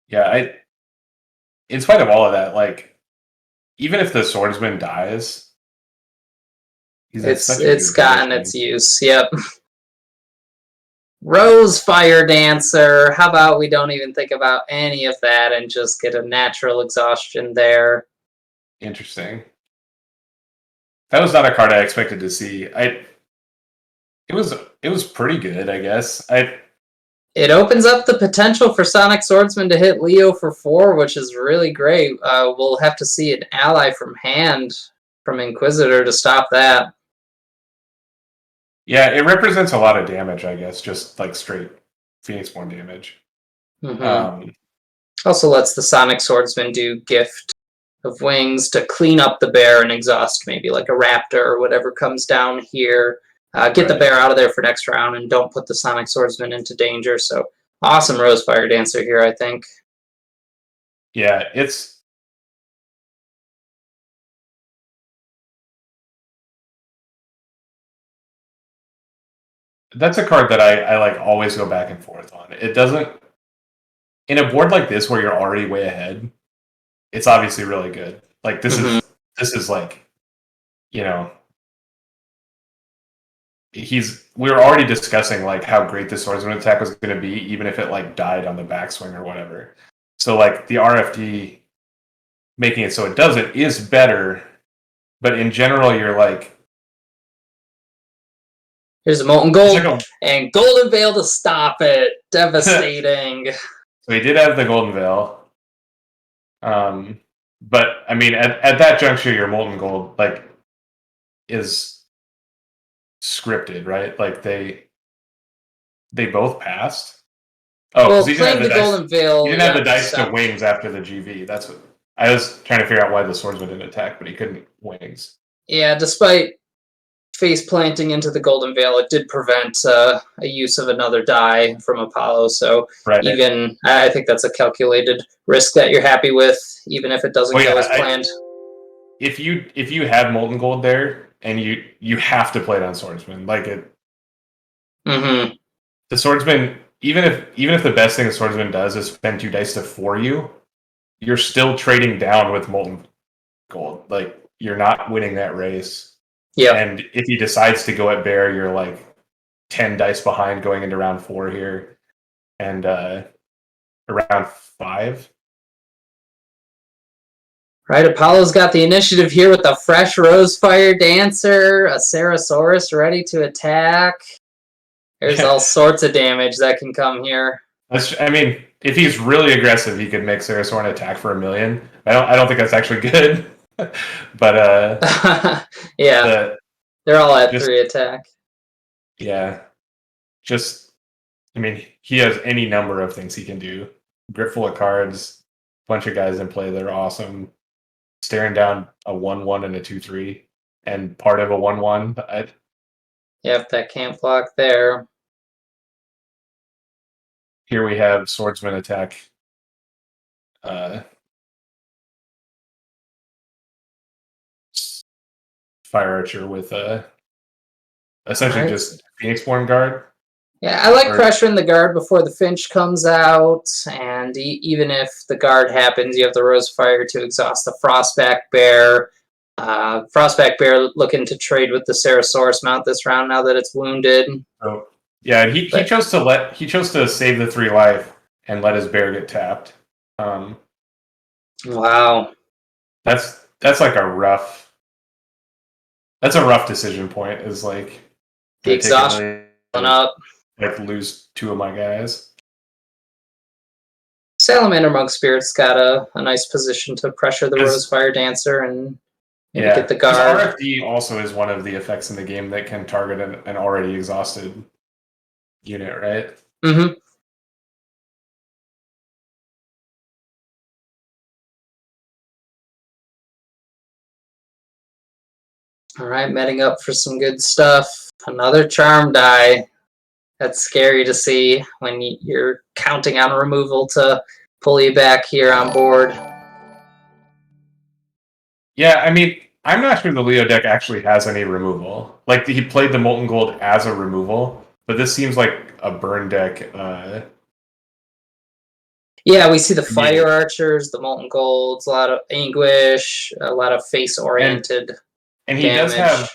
Yeah, in spite of all of that, like, even if the swordsman dies, it's gotten its use. Yep. Rose Fire Dancer. How about we don't even think about any of that and just get a natural exhaustion there? Interesting. That was not a card I expected to see. It was pretty good, I guess. It opens up the potential for Sonic Swordsman to hit Leo for 4, which is really great. We'll have to see an ally from hand from Inquisitor to stop that. Yeah, it represents a lot of damage, I guess, just like straight Phoenixborn damage. Also lets the Sonic Swordsman do Gift of Wings to clean up the bear and exhaust maybe like a raptor or whatever comes down here. Get the bear out of there for next round and don't put the Sonic Swordsman into danger. So awesome Rose Fire Dancer here, I think. Yeah, that's a card that I like always go back and forth on. It doesn't, in a board like this where you're already way ahead, it's obviously really good. Like this is like, you know, we were already discussing like how great the swordsman attack was going to be, even if it like died on the backswing or whatever. So like the RFD making it so it doesn't is better, but in general you're like, here's a Molten Gold and Golden Veil to stop it. Devastating. So he did have the Golden Veil. But I mean, at that juncture, your Molten Gold like is scripted, right? Like they both passed. Oh, well, playing the Golden Veil. He didn't have the dice to wings after the GV. That's what I was trying to figure out, why the swordsman didn't attack, but he couldn't wings. Yeah, despite face planting into the Golden Veil, it did prevent a use of another die from Apollo. So even I think that's a calculated risk that you're happy with, even if it doesn't go as planned. If you have Molten Gold there and you have to play it on Swordsman, like it. The Swordsman, even if the best thing the Swordsman does is spend 2 dice to 4 you, you're still trading down with Molten Gold. Like you're not winning that race. Yeah. And if he decides to go at bear, you're like 10 dice behind going into round 4 here. And around 5. Right, Apollo's got the initiative here with a fresh Rose Fire Dancer, a Ceratosaurus ready to attack. There's all sorts of damage that can come here. I mean, if he's really aggressive, he could make Ceratosaurus attack for 1 million. I don't think that's actually good. But yeah, they're all at 3 attack. Yeah, I mean, he has any number of things he can do. Grip full of cards, bunch of guys in play that are awesome. Staring down a 1/1 and a 2/3, and part of a 1/1. Yep, that can't block there. Here we have swordsman attack. Fire Archer with essentially just Phoenixborn guard. Yeah, I like pressuring the guard before the Finch comes out, and even if the guard happens, you have the Rose Fire to exhaust the Frostback Bear. Frostback Bear looking to trade with the Ceratosaurus mount this round now that it's wounded. Oh, yeah, he chose to save the 3 life and let his bear get tapped. Wow, that's like a rough. That's a rough decision point. Is like the exhaustion up. Like lose 2 of my guys. Salamander Monk Spirit's got a nice position to pressure the Rose Fire Dancer and get the guard. RFD also is one of the effects in the game that can target an already exhausted unit, right? Mm-hmm. All right, metting up for some good stuff. Another charm die. That's scary to see when you're counting on removal to pull you back here on board. Yeah, I mean, I'm not sure the Leo deck actually has any removal. Like, he played the Molten Gold as a removal, but this seems like a burn deck. Yeah, we see the I mean, Fire Archers, the Molten Golds, a lot of Anguish, a lot of face-oriented and damage.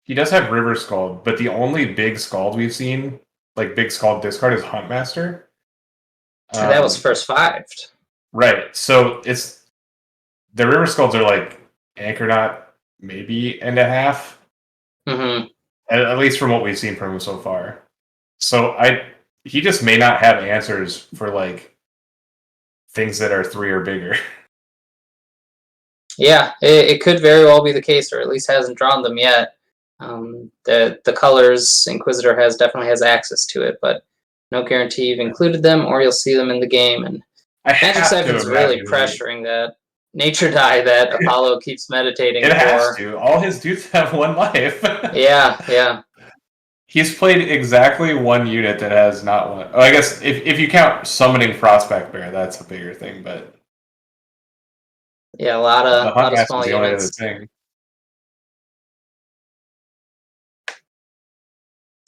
he does have River Scald, but the only big Scald we've seen, like big Scald discard, is Huntmaster. And that was first 5. Right. So it's the River Scalds are like Anchornaut, maybe and a half. Mm-hmm. At least from what we've seen from him so far. So he just may not have answers for like things that are 3 or bigger. Yeah, it could very well be the case, or at least hasn't drawn them yet. The colors Inquisitor definitely has access to it, but no guarantee you've included them or you'll see them in the game. And I Magic have to Siphon's really imagine pressuring that nature die that Apollo keeps meditating it has for. to. All his dudes have 1 life. Yeah. He's played exactly 1 unit that has not one. Oh, I guess if you count summoning Frostback Bear, that's a bigger thing, but Yeah, a the lot of Huntmaster small is the only other units. thing.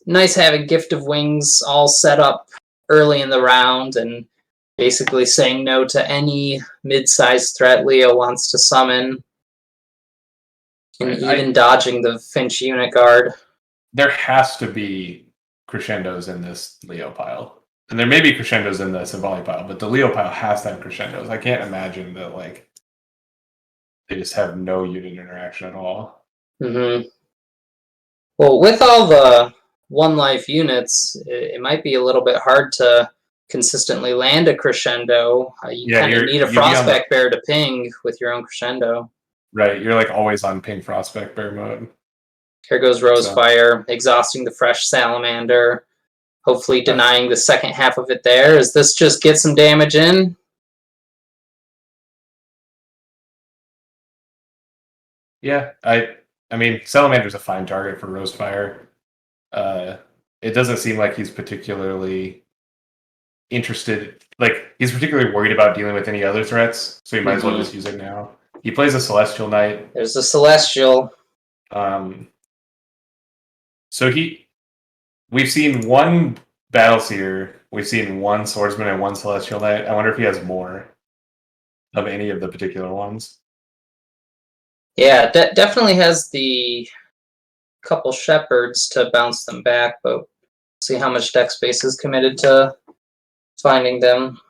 Nice having Gift of Wings all set up early in the round and basically saying no to any mid-sized threat Leo wants to summon, and Right. even dodging the Finch unit guard. There has to be crescendos in this Leo pile. And there may be crescendos in the Symbolic pile, but the Leo pile has to have crescendos. I can't imagine that like they just have no unit interaction at all. Mm-hmm. Well, with all the 1 life units, it might be a little bit hard to consistently land a crescendo. You Yeah, kind of need a you'd be on Frostback Bear to ping with your own crescendo. right. You're like always on ping Frostback Bear mode. Here goes Rosefire, exhausting the fresh Salamander, hopefully denying the second half of it there. Is this just get some damage in? Yeah, I mean Salamander's a fine target for Rosefire. It doesn't seem like he's particularly interested. Like he's particularly worried about dealing with any other threats, so he might as well just use it now. He plays a Celestial Knight. There's a Celestial. So we've seen 1 Battleseer, we've seen 1 Swordsman and 1 Celestial Knight. I wonder if he has more of any of the particular ones. Yeah, definitely has the couple Shepherds to bounce them back, but see how much deck space is committed to finding them.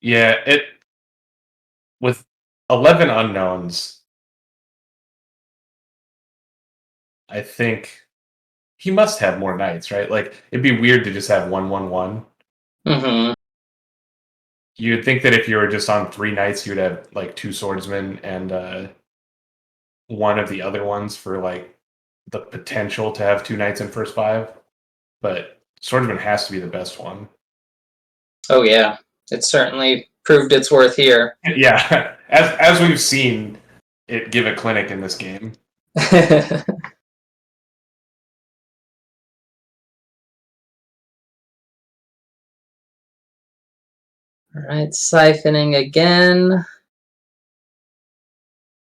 Yeah, with 11 unknowns, I think he must have more knights, right? Like it'd be weird to just have 1/1/1. Mm-hmm. You'd think that if you were just on 3 knights, you'd have like 2 swordsmen and 1 of the other ones for like the potential to have 2 knights in first 5. But swordsman has to be the best one. Oh yeah, it certainly proved its worth here. Yeah, as we've seen it give a clinic in this game. All right, siphoning again.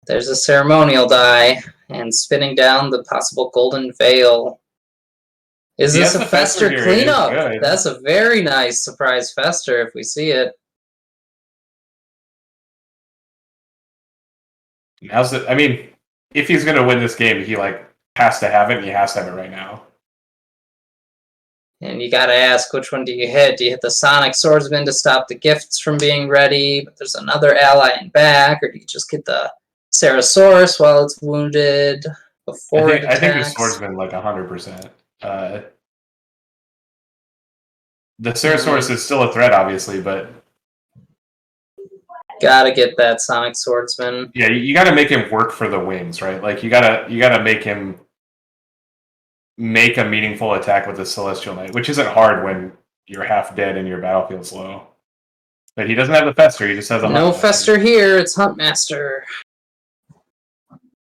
There's a ceremonial die and spinning down the possible golden veil. Is this a Fester cleanup? That's a very nice surprise Fester if we see it. I mean, if he's going to win this game, he like has to have it, and he has to have it right now. And you gotta ask, which one do you hit? Do you hit the Sonic Swordsman to stop the gifts from being ready, but there's another ally in back, or do you just get the Sarasaurus while it's wounded before it attacks? I think the Swordsman like 100%. The Sarasaurus is still a threat, obviously, but gotta get that Sonic Swordsman. Yeah, you got to make him work for the wings, right? Like you gotta make him make a meaningful attack with the Celestial Knight, which isn't hard when you're half dead and your battlefield's low. But he doesn't have the Fester; he just has a no Huntmaster. Fester here. It's Huntmaster.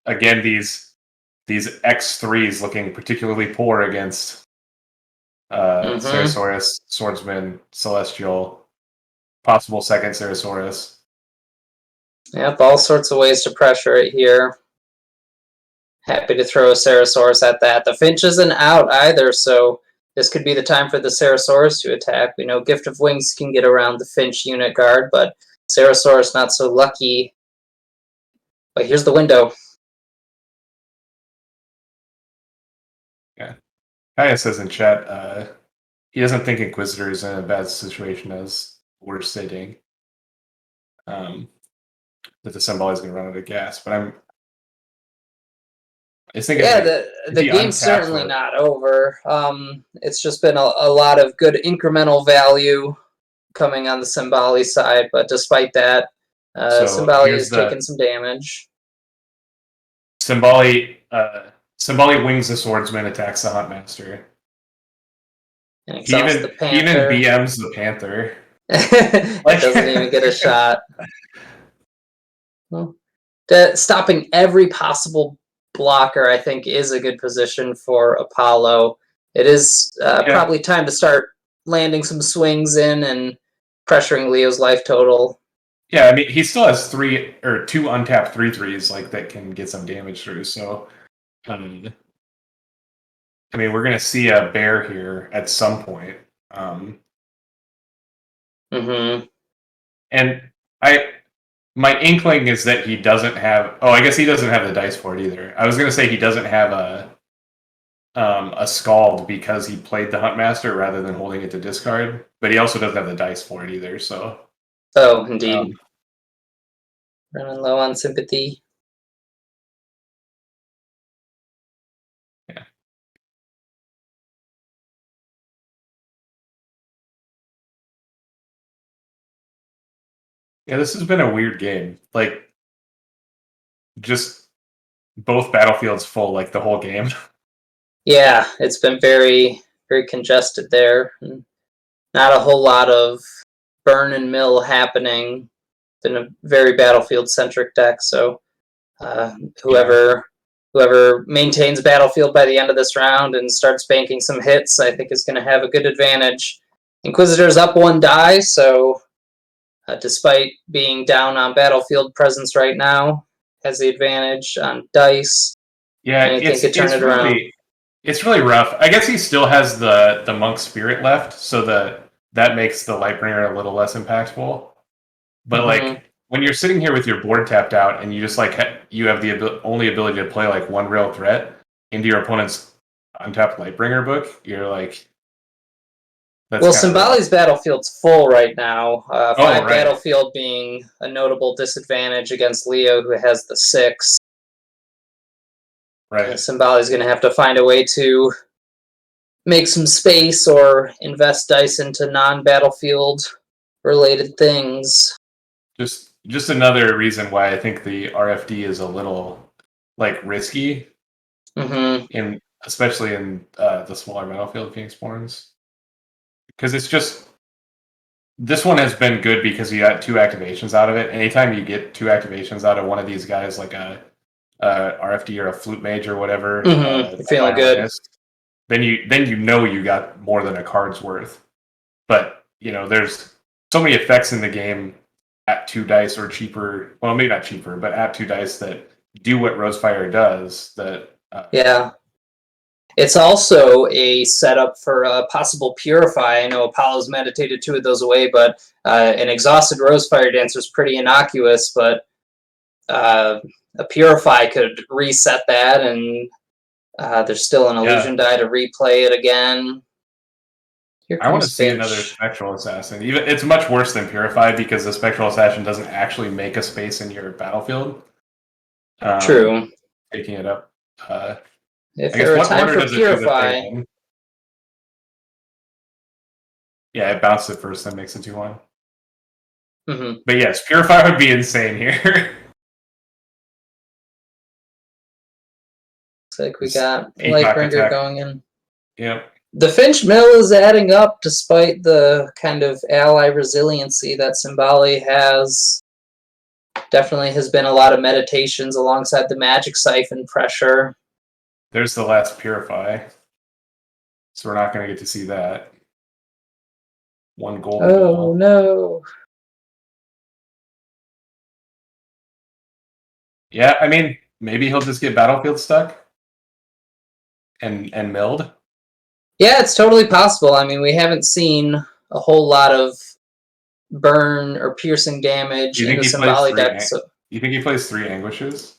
Again, these X3s looking particularly poor against Ceratosaurus, Swordsman, Celestial, possible second Ceratosaurus. Yep, all sorts of ways to pressure it here. Happy to throw a Ceratosaurus at that. The Finch isn't out either, so this could be the time for the Ceratosaurus to attack. We know Gift of Wings can get around the Finch unit guard, but Ceratosaurus not so lucky. But here's the window. Yeah. Kaya says in chat, he doesn't think Inquisitor is in a bad situation as we're sitting. That the Symbol is going to run out of gas, but I think the game's certainly not over. It's just been a lot of good incremental value coming on the Symboli side, but despite that, Symboli is taking some damage. Symboli wings the Swordsman, attacks the Huntmaster. And exhausts the Panther. Even BMs the Panther. It doesn't even get a shot. Well, stopping every possible blocker, I think, is a good position for Apollo. It is probably time to start landing some swings in and pressuring Leo's life total. Yeah, I mean, he still has 2 untapped 3/3s like that can get some damage through. So, I mean, we're going to see a bear here at some point. And my inkling is that he doesn't have. Oh, I guess he doesn't have the dice for it either. I was going to say he doesn't have a Scald because he played the Huntmaster rather than holding it to discard, but he also doesn't have the dice for it either. So. Oh, indeed. Running low on sympathy. Yeah. Yeah, this has been a weird game. Like, just both battlefields full, like, the whole game. Yeah, it's been very, very congested there. Not a whole lot of burn and mill happening. Been a very battlefield-centric deck, so whoever maintains battlefield by the end of this round and starts banking some hits, I think is going to have a good advantage. Inquisitor's up 1 die, so despite being down on battlefield presence right now, has the advantage on dice. Yeah, Anything could turn it around. It's really rough. I guess he still has the Monk Spirit left, so that makes the Lightbringer a little less impactful. But like when you're sitting here with your board tapped out and you just you have the only ability to play like 1 real threat into your opponent's untapped Lightbringer book, you're like. Well, Symboli's battlefield's full right now. 5 battlefield being a notable disadvantage against Leo, who has the 6. Right. Symboli's going to have to find a way to make some space or invest dice into non-battlefield related things. Just another reason why I think the RFD is a little like risky, especially in the smaller battlefield Phoenixborns. Because it's just, this one has been good because you got 2 activations out of it. Anytime you get 2 activations out of one of these guys, like a RFD or a Flute Mage or whatever, feeling good. Then you know you got more than a card's worth. But there's so many effects in the game at 2 dice or cheaper. Well, maybe not cheaper, but at 2 dice that do what Rosefire does. Yeah. It's also a setup for a possible Purify. I know Apollo's meditated 2 of those away, but an exhausted Rosefire Dancer is pretty innocuous, but a Purify could reset that, and there's still an illusion die to replay it again. I want to see another Spectral Assassin. It's much worse than Purify because the Spectral Assassin doesn't actually make a space in your battlefield. True. Taking it up. If there were time for Purify. Yeah, it bounced it first, then makes it 2-1. But yes, Purify would be insane here. Looks like we got Lightbringer going in. Yep. The Finch Mill is adding up despite the kind of ally resiliency that Symboli has. Definitely has been a lot of meditations alongside the Magic Siphon pressure. There's the last Purify. So we're not going to get to see that. 1 gold. Oh, no. Yeah, I mean, maybe he'll just get battlefield stuck and milled. Yeah, it's totally possible. I mean, we haven't seen a whole lot of burn or piercing damage in the Symboli deck. So you think he plays 3 Anguishes?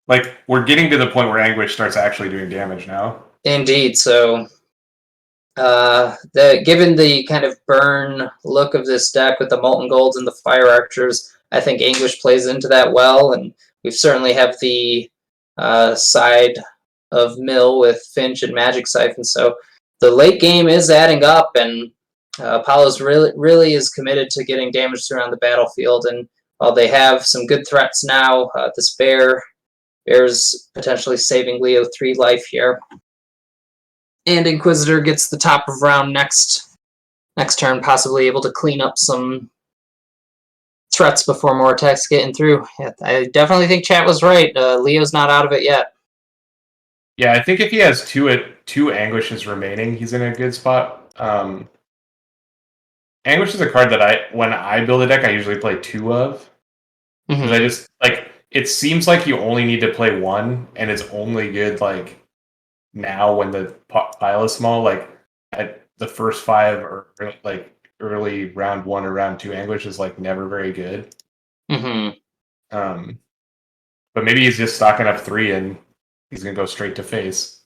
Like, we're getting to the point where Anguish starts actually doing damage now. indeed. So given the kind of burn look of this deck with the Molten Golds and the Fire Archers, I think Anguish plays into that well, and we certainly have the side of Mill with Finch and Magic Siphon. So the late game is adding up, and Apollo's really is committed to getting damage around the battlefield. And while they have some good threats now, this Bear's potentially saving Leo 3 life here. And Inquisitor gets the top of round next turn, possibly able to clean up some threats before more attacks get in through. Yeah, I definitely think chat was right. Leo's not out of it yet. Yeah, I think if he has two Anguishes remaining, he's in a good spot. Anguish is a card that when I build a deck, I usually play 2 of. Because I just, like, it seems like you only need to play 1, and it's only good, like, now when the pile is small. Like, at the first 5 or, like, early round 1 or round 2 Anguish is, like, never very good. But maybe he's just stocking up 3 and he's going to go straight to face.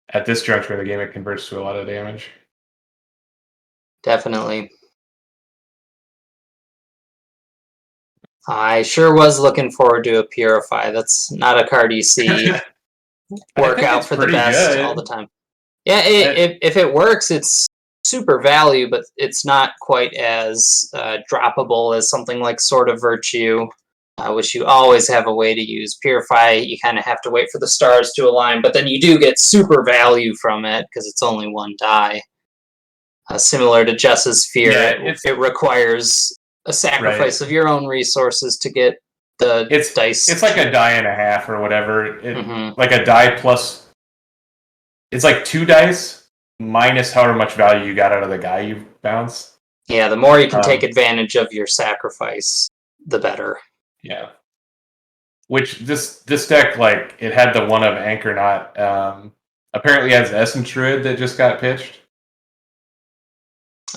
At this juncture of the game, it converts to a lot of damage. Definitely. I sure was looking forward to a Purify. That's not a card you see work out for the best all the time. Yeah, if it works, it's super value, but it's not quite as droppable as something like Sword of Virtue, which you always have a way to use. Purify, you kind of have to wait for the stars to align, but then you do get super value from it because it's only 1 die. Similar to Jess's Fear, it requires a sacrifice of your own resources to get the dice. It's like a die and a half or whatever. Like a die plus. It's like 2 dice minus however much value you got out of the guy you bounce. Yeah, the more you can take advantage of your sacrifice, the better. Yeah. Which this deck, like, it had the one of Anchor Knot. Apparently has Essence Druid that just got pitched.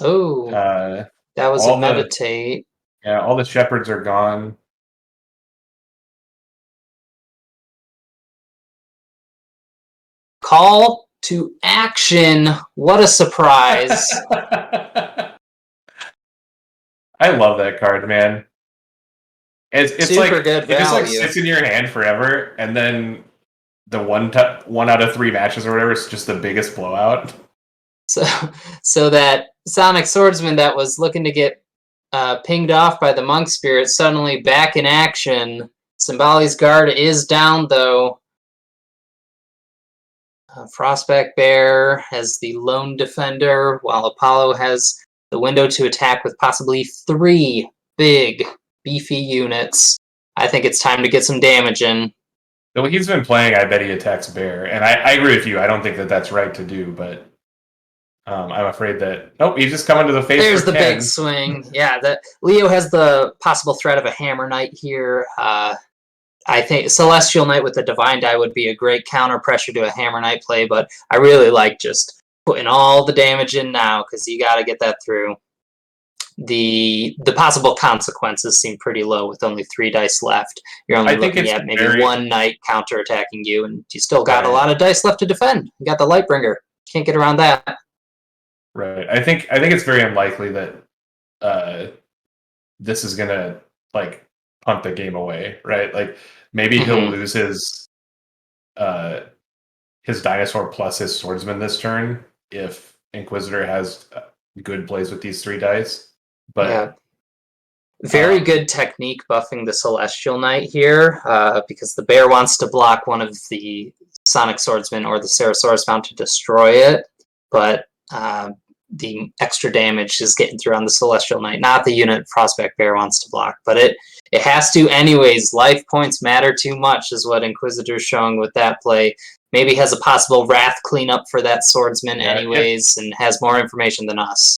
Oh, that was a meditate. Yeah, all the shepherds are gone. Call to action. What a surprise. I love that card, man. It's super like good value. It just like sits in your hand forever, and then the 1 out of 3 matches or whatever is just the biggest blowout. So that Sonic Swordsman that was looking to get pinged off by the Monk Spirit suddenly back in action. Symboli's guard is down though. Frostback Bear has the lone defender, while Apollo has the window to attack with possibly 3 big, beefy units. I think it's time to get some damage in. Well, he's been playing, I bet he attacks Bear. And I agree with you. I don't think that that's right to do, but I'm afraid that... Oh, he's just coming to the face. There's the big swing. Yeah, Leo has the possible threat of a Hammer Knight here. I think Celestial Knight with the Divine Die would be a great counter pressure to a Hammer Knight play, but I really like just putting all the damage in now because you got to get that through. The possible consequences seem pretty low with only 3 dice left. You're only looking at maybe 1 Knight counterattacking you, and you still got a lot of dice left to defend. You got the Lightbringer. Can't get around that. Right. I think it's very unlikely that this is gonna, like, punt the game away, right? Like, maybe he'll lose his dinosaur plus his swordsman this turn if Inquisitor has good plays with these 3 dice. But yeah. Very good technique buffing the Celestial Knight here, because the bear wants to block one of the Sonic Swordsman or the Ceratosaurus Mount to destroy it, but the extra damage is getting through on the Celestial Knight, not the unit Frostback Bear wants to block, but it has to anyways. Life points matter too much is what Inquisitor's showing with that play. maybe has a possible wrath cleanup for that swordsman Yeah, anyways, and has more information than us.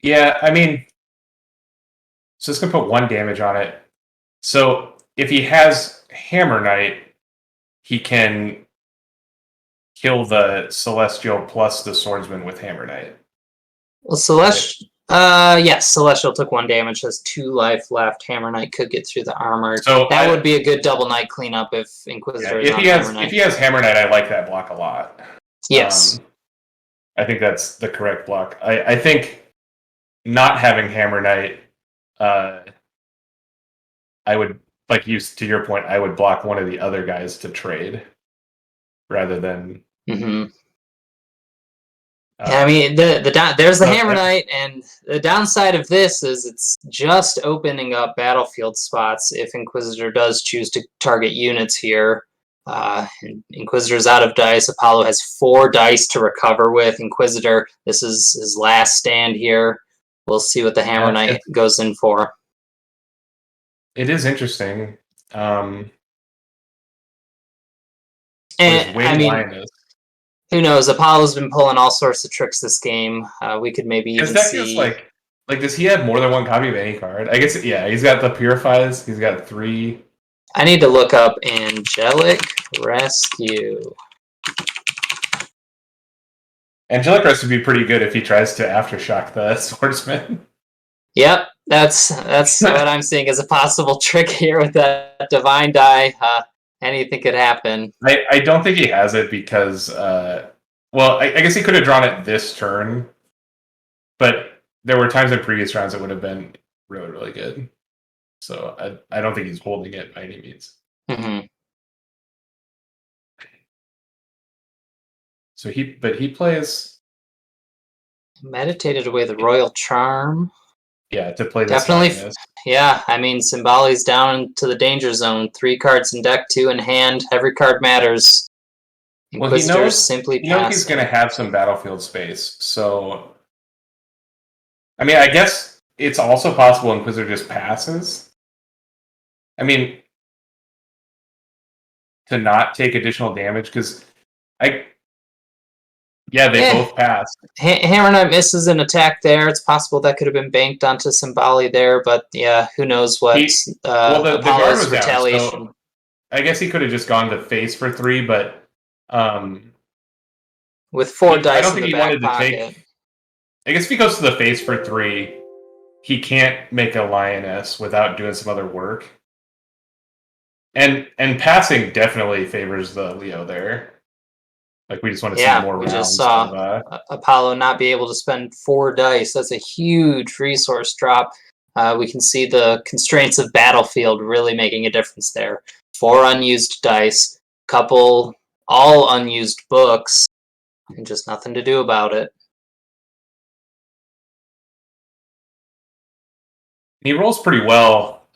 Yeah, I mean, so it's going to put 1 damage on it. So if he has Hammer Knight, he can kill the Celestial plus the Swordsman with Hammer Knight. Well, yes, Celestial took 1 damage, has 2 life left. Hammer Knight could get through the armor. So that would be a good double knight cleanup if Inquisitor is on Hammer Knight. If he has Hammer Knight, I like that block a lot. Yes. I think that's the correct block. I think not having Hammer Knight, I would, like you, to your point, I would block one of the other guys to trade rather than. Yeah, I mean, there's the Hammer Knight, and the downside of this is it's just opening up battlefield spots if Inquisitor does choose to target units here. Inquisitor's out of dice. Apollo has 4 dice to recover with. Inquisitor, this is his last stand here. We'll see what the Hammer Knight goes in for. It is interesting. And I mean, who knows? Apollo's been pulling all sorts of tricks this game. We could maybe even see. Like, does he have more than 1 copy of any card? I guess, yeah. He's got the Purifies. He's got 3. I need to look up Angelic Rescue. Angelic Rescue would be pretty good if he tries to Aftershock the Swordsman. Yep, that's what I'm seeing as a possible trick here with that Divine Die. Anything could happen. I don't think he has it because, I guess he could have drawn it this turn, but there were times in previous rounds it would have been really, really good. So I don't think he's holding it by any means. So he plays. Meditated away the Royal Charm. Yeah, to play this. Definitely. Yeah, I mean, Symboli's down to the danger zone. 3 cards in deck, 2 in hand. Every card matters. Inquisitor's simply he knows he's going to have some battlefield space. So, I mean, I guess it's also possible Inquisitor just passes. I mean, to not take additional damage, because they both passed. Hammer Knight misses an attack there. It's possible that could have been banked onto Symboli there, but yeah, who knows what the guard was retaliation. Down, so I guess he could have just gone to face for 3, but with 4 dice, I don't think in the he wanted back to take. I guess if he goes to the face for 3, he can't make a Lioness without doing some other work. And passing definitely favors the Leo there. Like, we just want to see more rounds. We just saw Apollo not be able to spend 4 dice. That's a huge resource drop. We can see the constraints of Battlefield really making a difference there. 4 unused dice, all unused books, and just nothing to do about it. He rolls pretty well,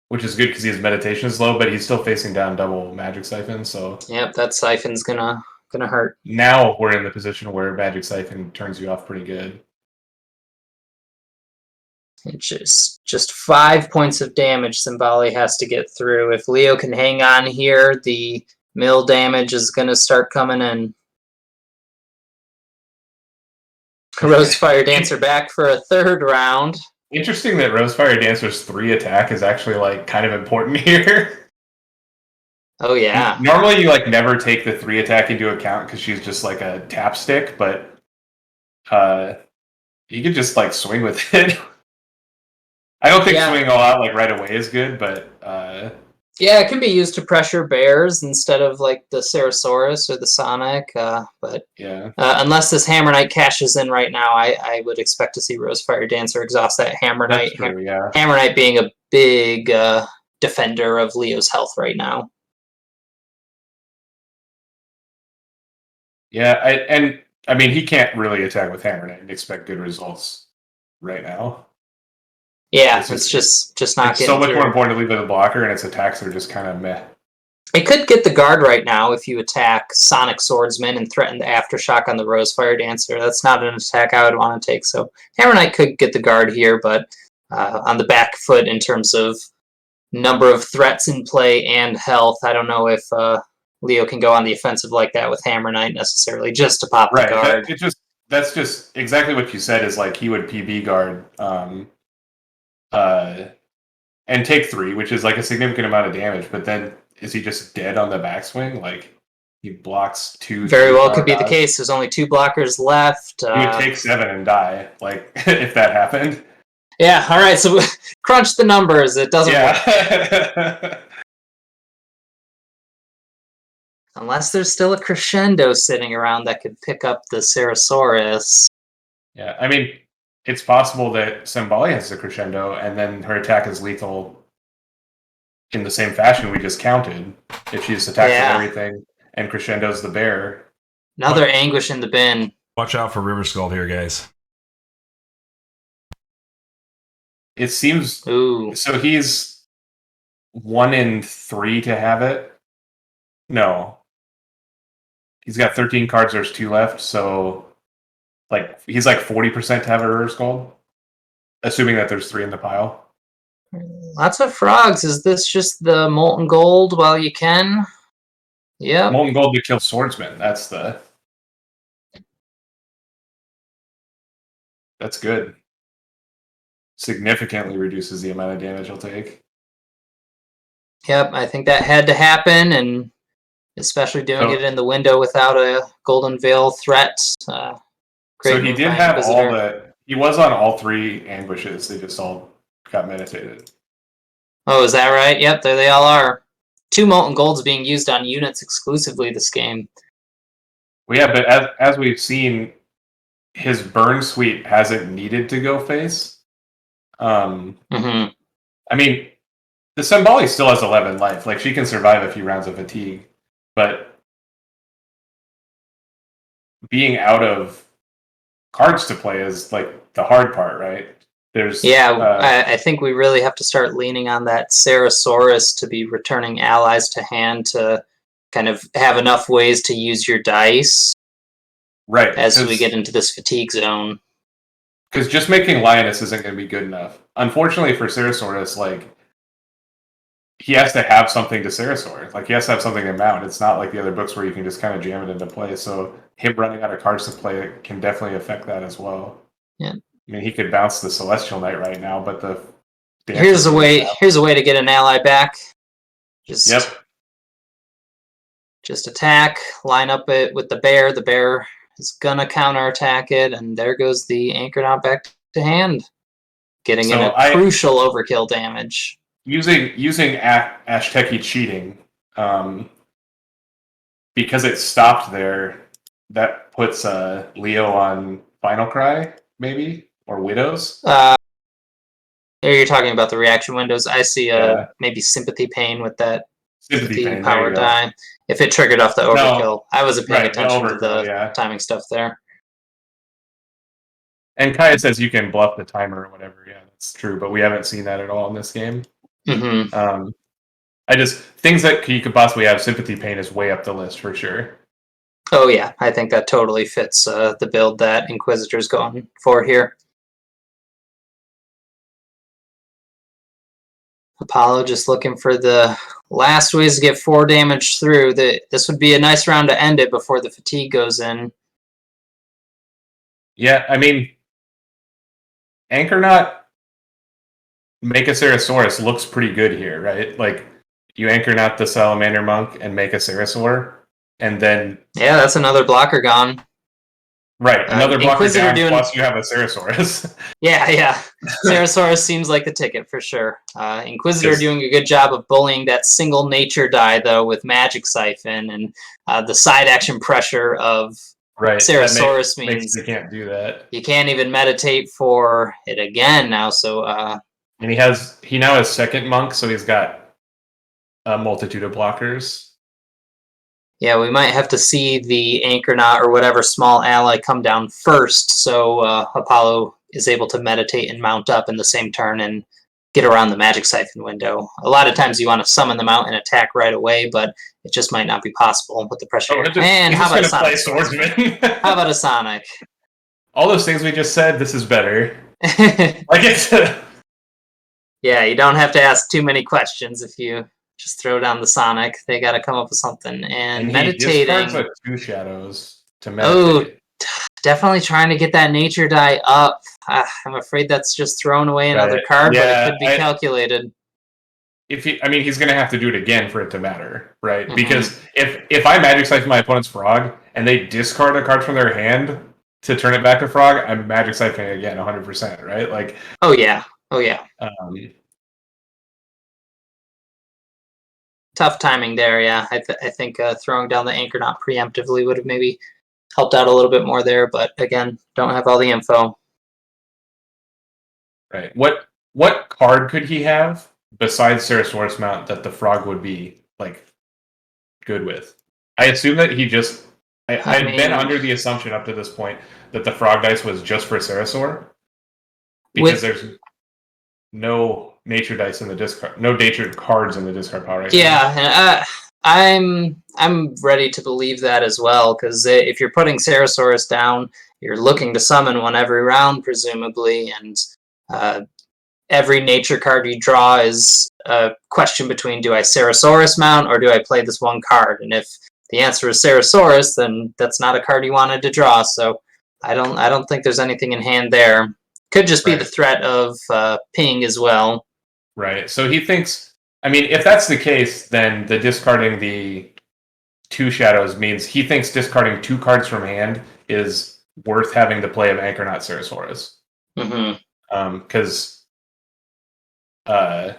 which is good because his meditation is low, but he's still facing down double Magic Siphon, so... Yep, that Siphon's gonna hurt. Now we're in the position where Magic Siphon turns you off pretty good. It's just 5 points of damage Symboli has to get through. If Leo can hang on here, the mill damage is gonna start coming in. Rosefire Dancer back for a 3rd round. Interesting that Rosefire Dancer's 3 attack is actually, like, kind of important here. Oh, yeah. Normally you, like, never take the 3 attack into account because she's just, like, a tap stick, but you could just, like, swing with it. I don't think swinging all out, like, right away is good, but... Yeah, it can be used to pressure bears instead of, like, the Ceresaurus or the Sonic, but unless this Hammer Knight cashes in right now, I would expect to see Rosefire Dancer exhaust that Hammer Knight. That's true, yeah. Hammer Knight being a big defender of Leo's health right now. Yeah, I mean, he can't really attack with Hammer Knight and expect good results right now. Yeah, it's just not getting so much through. more important to leave with a blocker, and its attacks are just kind of meh. It could get the guard right now if you attack Sonic Swordsman and threaten the Aftershock on the Rosefire Dancer. That's not an attack I would want to take. So Hammer Knight could get the guard here, but on the back foot in terms of number of threats in play and health. I don't know if Leo can go on the offensive like that with Hammer Knight necessarily, just to pop the guard. That's just exactly what you said. Is like he would PB guard and take 3, which is like a significant amount of damage. But then is he just dead on the backswing? Like he blocks 2. Very well could be the case. There's only 2 blockers left. He would take 7 and die. Like if that happened. Yeah. All right. So crunch the numbers. It doesn't work. Unless there's still a crescendo sitting around that could pick up the Ceratosaurus. Yeah, I mean, it's possible that Symboli has a crescendo, and then her attack is lethal in the same fashion we just counted. If she's attacked with everything, and crescendo's the bear. Another anguish in the bin. Watch out for River Skull here, guys. It seems... Ooh. So he's 1 in 3 to have it? No. He's got 13 cards, there's 2 left, so like he's like 40% to have a River Skull, assuming that there's 3 in the pile. Lots of frogs. Is this just the Molten Gold while you can? Yeah. Molten Gold to kill Swordsman. That's good. Significantly reduces the amount of damage he'll take. Yep, I think that had to happen, and especially doing it in the window without a Golden Veil threat. So he did have he was on all 3 ambushes. They just all got meditated. Oh, is that right? Yep, there they all are. 2 Molten Golds being used on units exclusively this game. Well, yeah, but as we've seen, his burn sweep hasn't needed to go face. I mean, the Symboli still has 11 life. Like, she can survive a few rounds of fatigue. But being out of cards to play is like the hard part, right? I think we really have to start leaning on that Ceratosaurus to be returning allies to hand to kind of have enough ways to use your dice, right? As we get into this fatigue zone. Because just making Lioness isn't going to be good enough. Unfortunately for Ceratosaurus, like, he has to have something to Ceratosaur. Like, he has to have something to mount. It's not like the other books where you can just kind of jam it into play. So him running out of cards to play can definitely affect that as well. Yeah. I mean, he could bounce the Celestial Knight right now, but here's a way to get an ally back. Just attack, line up it with the bear. The bear is gonna counterattack it, and there goes the Anchornaut back to hand, getting in a crucial overkill damage. Using Ashteki cheating, because it stopped there, that puts Leo on Final Cry, maybe, or Widows. There you're talking about the reaction windows. I see maybe Sympathy Pain with that Sympathy Pain power die. If it triggered off the overkill, I wasn't paying attention to the timing stuff there. And Kaya says you can bluff the timer or whatever. Yeah, that's true, but we haven't seen that at all in this game. Things that you could possibly have. Sympathy Pain is way up the list for sure. Oh yeah, I think that totally fits the build that Inquisitor's going for here. Apollo just looking for the last ways to get 4 damage through. This would be a nice round to end it before the fatigue goes in. Yeah, I mean, Anchornaut make a Ceratosaurus looks pretty good here, right? Like, you Anchornaut the Salamander Monk and make a Ceratosaur, and then... Yeah, that's another blocker gone. Right, another blocker down, plus you have a Ceratosaurus. Yeah. Ceratosaurus seems like the ticket for sure. Inquisitor doing a good job of bullying that single nature die, though, with Magic Siphon, and the side action pressure of Ceratosaurus means you can't do that. You can't even meditate for it again now, so... And he now has second monk, so he's got a multitude of blockers. Yeah, we might have to see the Anchornaut or whatever small ally come down first, so Apollo is able to meditate and mount up in the same turn and get around the Magic Siphon window. A lot of times you want to summon them out and attack right away, but it just might not be possible with the pressure. And how about a Sonic Swordsman? How about a Sonic? All those things we just said, this is better. Like it's... Yeah, you don't have to ask too many questions if you just throw down the Sonic. They got to come up with something. And he meditating. discards a 2 shadows to Oh, meditate. definitely trying to get that nature die up. I'm afraid that's just throwing away another Right. card, but Yeah, it could be calculated. He's going to have to do it again for it to matter, right? Mhm. Because if I Magic Siphon my opponent's Frog and they discard a card from their hand to turn it back to Frog, I'm Magic Siphoning again, 100%, right? Like, oh yeah. Tough timing there. Yeah, I think throwing down the Anchor Knot preemptively would have maybe helped out a little bit more there, but again, don't have all the info. Right. What card could he have besides Sarasaurus Mount that the Frog would be like good with? I assume that he just. I've been under the assumption up to this point that the Frog dice was just for Sarasaur, because there's no nature dice in the discard, no nature cards in the discard pile right now. Yeah, I'm ready to believe that as well, because if you're putting Sarasaurus down, you're looking to summon one every round, presumably, and every nature card you draw is a question between, do I Sarasaurus mount or do I play this one card? And if the answer is Sarasaurus, then that's not a card you wanted to draw. So I don't think there's anything in hand there. Could just be the threat of ping as well. Right. So he thinks. I mean, if that's the case, then the discarding the 2 shadows means he thinks discarding 2 cards from hand is worth having the play of Anchor Knot Sarasaurus. Mm-hmm. Because. Yeah,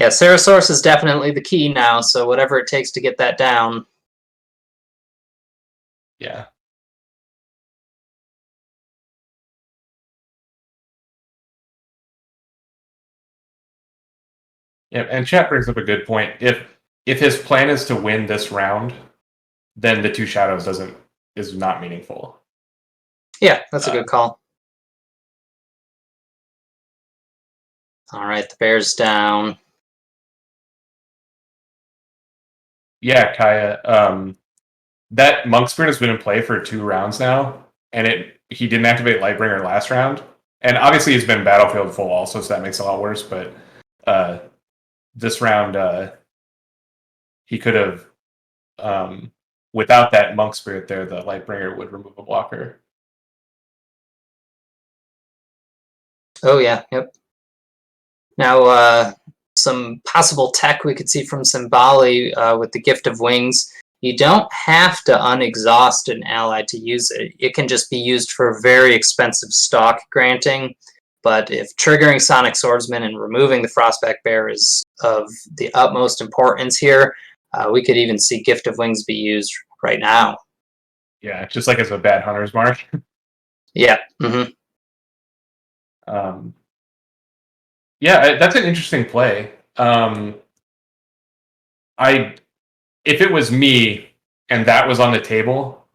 Sarasaurus is definitely the key now, so whatever it takes to get that down. Yeah. Yeah, and chat brings up a good point. If his plan is to win this round, then the 2 shadows is not meaningful. Yeah, that's a good call. All right, the bear's down. Yeah, Kaya. That Monk Spirit has been in play for 2 rounds now, and he didn't activate Lightbringer last round. And obviously he's been Battlefield full also, so that makes it a lot worse. But this round, he could have, without that Monk Spirit there, the Lightbringer would remove a blocker. Oh, yeah, yep. Now, some possible tech we could see from Symboli with the Gift of Wings. You don't have to unexhaust an ally to use it. It can just be used for very expensive stock granting. But if triggering Sonic Swordsman and removing the Frostback Bear is of the utmost importance here, we could even see Gift of Wings be used right now. Yeah, just like as a bad Hunter's Mark. Yeah. Mm-hmm. Yeah, that's an interesting play. If it was me and that was on the table,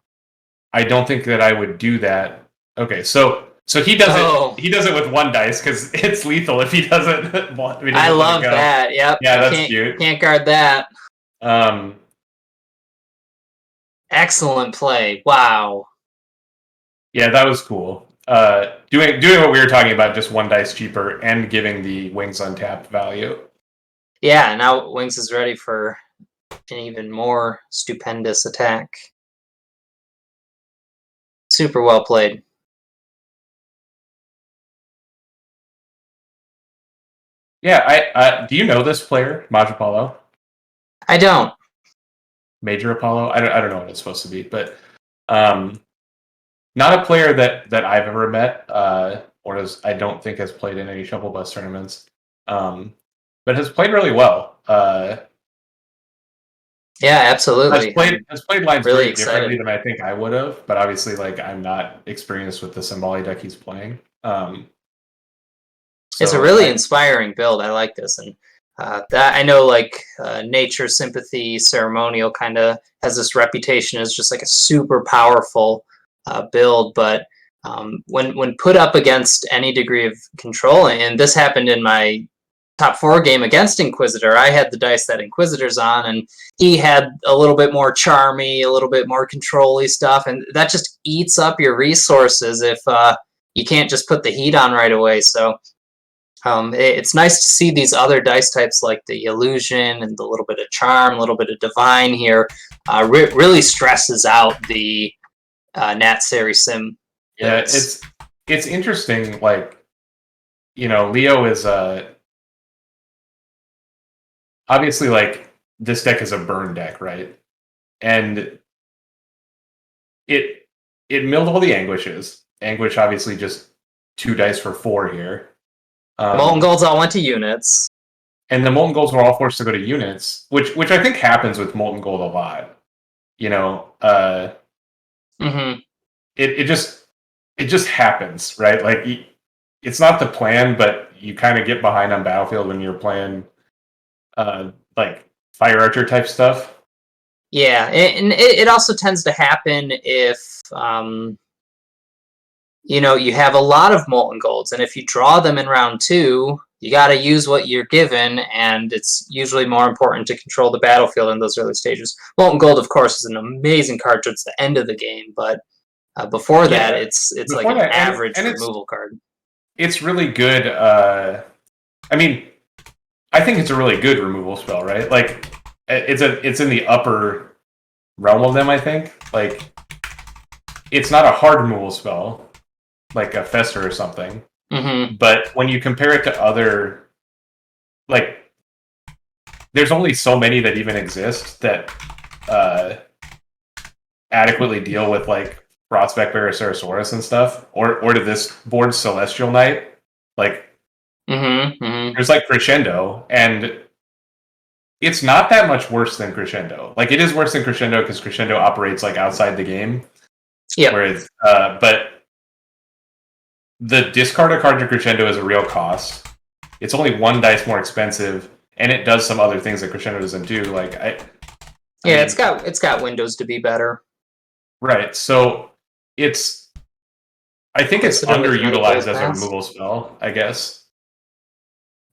I don't think that I would do that. Okay, so he does it. He does it with 1 dice because it's lethal if he doesn't. I love that. Yep. Yeah, that's cute. Can't guard that. Um. Excellent play. Wow. Yeah, that was cool. Doing what we were talking about, just 1 dice cheaper and giving the Wings untapped value. Yeah, now Wings is ready for an even more stupendous attack. Super well played. Yeah, do you know this player, Maj.Apollo? I don't. Maj.Apollo? I don't know what it's supposed to be, but not a player that I've ever met, or I don't think has played in any Shuffle Bus tournaments, but has played really well. Yeah, absolutely. Has played lines really very differently than I think I would have, but obviously, like, I'm not experienced with the Symboli deck he's playing. It's a really inspiring build. I like this, and that I know, like, Nature Sympathy Ceremonial kind of has this reputation as just like a super powerful build, but when put up against any degree of control, and this happened in my top 4 game against Inquisitor, I had the dice that Inquisitor's on, and he had a little bit more charmy, a little bit more control-y stuff, and that just eats up your resources if you can't just put the heat on right away. So it's nice to see these other dice types like the illusion and the little bit of charm, a little bit of divine here. Really stresses out the Nat Seri Sim. Yeah, it's interesting. Like, Leo is obviously, like, this deck is a burn deck, right? And it milled all the anguishes. Anguish obviously just 2 dice for 4 here. Molten Golds all went to units. And the Molten Golds were all forced to go to units, which I think happens with Molten Gold a lot. It just happens, right? Like, it's not the plan, but you kind of get behind on Battlefield when you're playing like Fire Archer type stuff. Yeah, and it also tends to happen if you have a lot of Molten Golds, and if you draw them in round 2, you got to use what you're given, and it's usually more important to control the battlefield in those early stages. Molten Gold, of course, is an amazing card towards the end of the game, but before that, it's like an average removal card. It's really good. I mean, I think it's a really good removal spell, right? Like, it's in the upper realm of them, I think. Like, it's not a hard removal spell, like a Fester or something. Mm-hmm. But when you compare it to other, like, there's only so many that even exist that adequately deal with, like, Prospect Bearer, Ceresaurus and stuff, or to this board's Celestial Knight. Like, there's, like, Crescendo, and it's not that much worse than Crescendo. Like, it is worse than Crescendo because Crescendo operates, like, outside the game. Yeah. Whereas, but the discard a card to Crescendo is a real cost. It's only 1 dice more expensive, and it does some other things that Crescendo doesn't do. Like, I mean, it's got windows to be better. Right. So I think it's underutilized as a removal spell, I guess.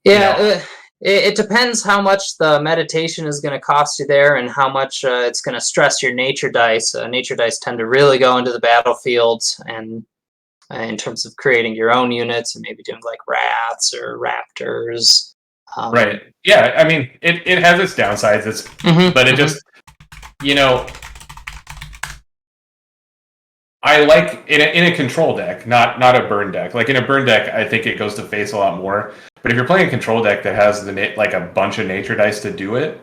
Yeah, it depends how much the meditation is going to cost you there and how much it's going to stress your nature dice. Nature dice tend to really go into the battlefield, and in terms of creating your own units and maybe doing like rats or raptors. Right. Yeah, I mean, it has its downsides. But it just, I like in a control deck, not a burn deck. Like, in a burn deck, I think it goes to face a lot more. But if you're playing a control deck that has like a bunch of nature dice to do it,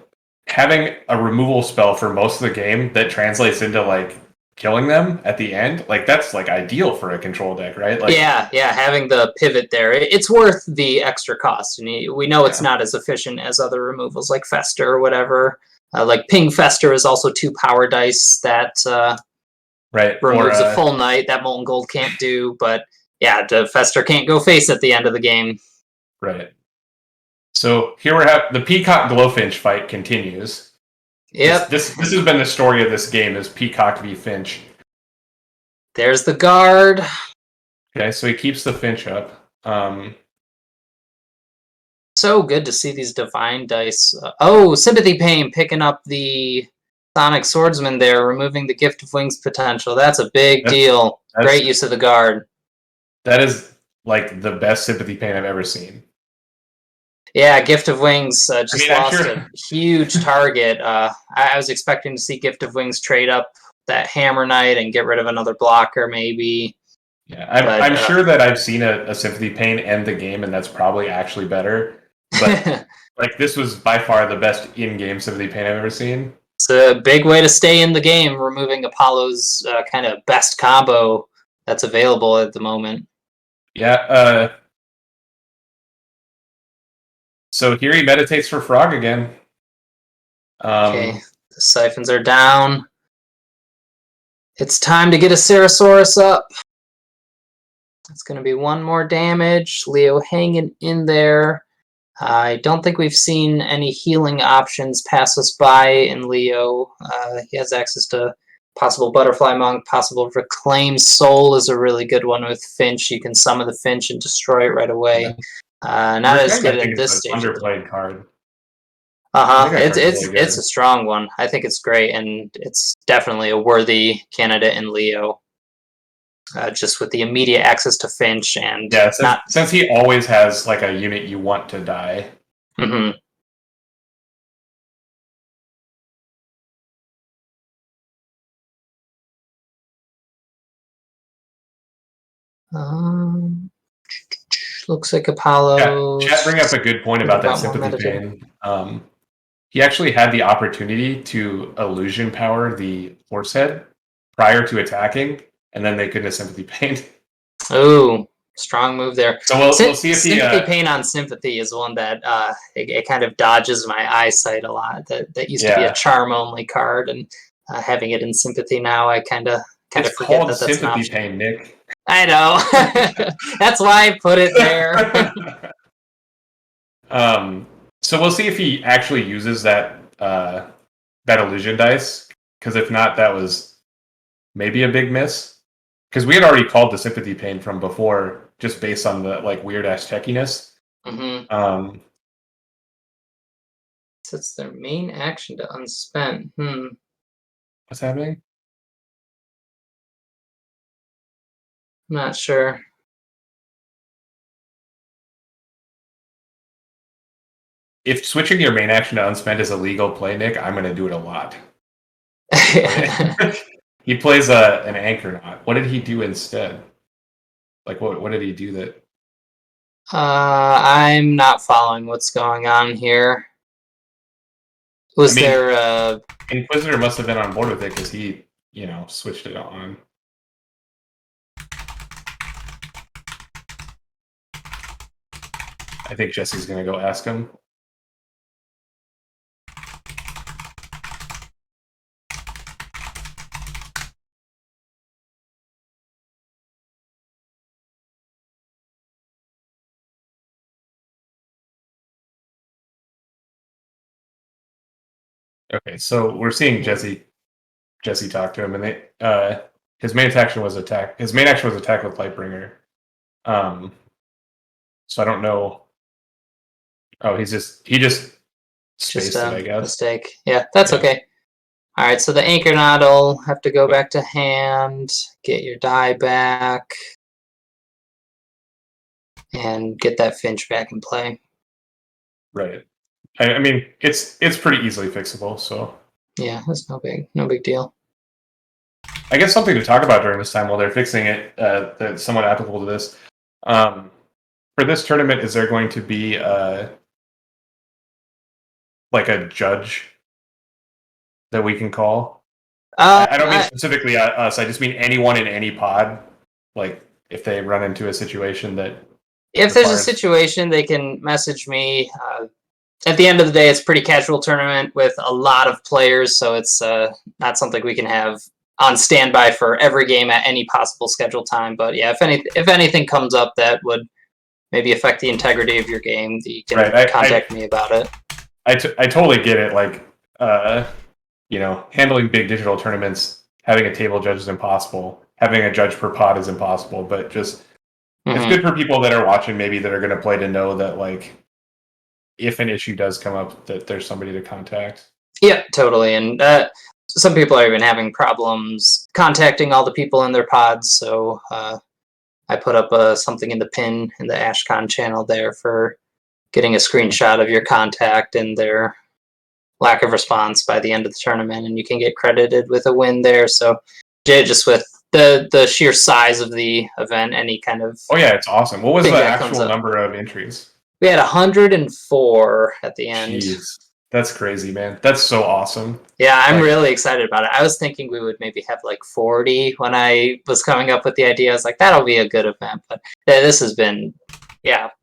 having a removal spell for most of the game that translates into, like, killing them at the end, like, that's, like, ideal for a control deck, right? Like, yeah, having the pivot there, it's worth the extra cost. And we know it's not as efficient as other removals like Fester or whatever. Like Ping Fester is also 2 power dice that removes a full night that Molten Gold can't do. But yeah, the Fester can't go face at the end of the game. Right. So here the Peacock Glowfinch fight continues. Yep. This has been the story of this game, is Peacock v Finch. There's the guard. Okay, so he keeps the Finch up. So good to see these divine dice. Sympathy Pain picking up the Sonic Swordsman there, removing the Gift of Wings potential. That's a big deal. Great use of the guard. That is, like, the best Sympathy Pain I've ever seen. Yeah, Gift of Wings lost a huge target. I was expecting to see Gift of Wings trade up that Hammer Knight and get rid of another blocker, maybe. Yeah, I'm sure that I've seen a Sympathy Pain end the game, and that's probably actually better. But like, this was by far the best in-game Sympathy Pain I've ever seen. It's a big way to stay in the game, removing Apollo's kind of best combo that's available at the moment. Yeah. So here he meditates for Frog again. Okay, the siphons are down. It's time to get a Ceresaurus up. It's going to be 1 more damage. Leo hanging in there. I don't think we've seen any healing options pass us by in Leo. He has access to possible Butterfly Monk, possible Reclaim Soul is a really good one with Finch. You can summon the Finch and destroy it right away. Not as good at this stage. Underplayed card. It's a strong one. I think it's great, and it's definitely a worthy candidate in Leo. just with the immediate access to Finch and since he always has like a unit you want to die. Mm-hmm. Looks like Apollo. Chat bring up a good point about that sympathy pain. He actually had the opportunity to illusion power the horse head prior to attacking, and then they couldn't have sympathy pain. Oh, strong move there. So we'll see if sympathy pain on sympathy is one that it kind of dodges my eyesight a lot. That used to be a charm only card, and having it in sympathy now, I kind of forget that that's sympathy pain, Nick. I know. That's why I put it there. So we'll see if he actually uses that illusion dice, because if not, that was maybe a big miss. Because we had already called the sympathy pain from before, just based on the like weird ass techiness. Mm-hmm. So it's their main action to unspent. What's happening? I'm not sure. If switching your main action to unspent is a legal play, Nick, I'm going to do it a lot. He plays an Anchornaut. What did he do instead? Like, what did he do that? I'm not following what's going on here. There... Inquisitor must have been on board with it because he, switched it on. I think Jesse's going to go ask him. Okay, so we're seeing Jesse talk to him, and his main action was attack. His main action was attack with Lightbringer. So I don't know. Oh, he just spaced it, I guess. Mistake. Yeah, that's okay. All right, so the Anchornaut will have to go back to hand, get your die back, and get that Finch back in play. Right. I mean, it's pretty easily fixable, so. Yeah, that's no big deal. I guess something to talk about during this time while they're fixing it that's somewhat applicable to this. For this tournament, is there going to be like a judge that we can call? I don't mean specifically us. I just mean anyone in any pod. Like if they run into a situation that. If there's a situation, they can message me. At the end of the day, it's a pretty casual tournament with a lot of players, so it's not something we can have on standby for every game at any possible scheduled time. But yeah, if anything comes up that would maybe affect the integrity of your game, you can contact me about it. I totally get it. Like, handling big digital tournaments, having a table judge is impossible. Having a judge per pod is impossible. But just it's good for people that are watching, maybe that are going to play, to know that, like, if an issue does come up, that there's somebody to contact. Yeah, totally. And some people are even having problems contacting all the people in their pods. So I put up something in the pin in the Ashcon channel there for getting a screenshot of your contact and their lack of response by the end of the tournament, and you can get credited with a win there. So just with the sheer size of the event, any kind of... Oh yeah, it's awesome. What was the actual number of entries? We had 104 at the end. Jeez, that's crazy, man. That's so awesome. Yeah, I'm really excited about it. I was thinking we would maybe have like 40 when I was coming up with the idea. I was like, that'll be a good event. But this has been,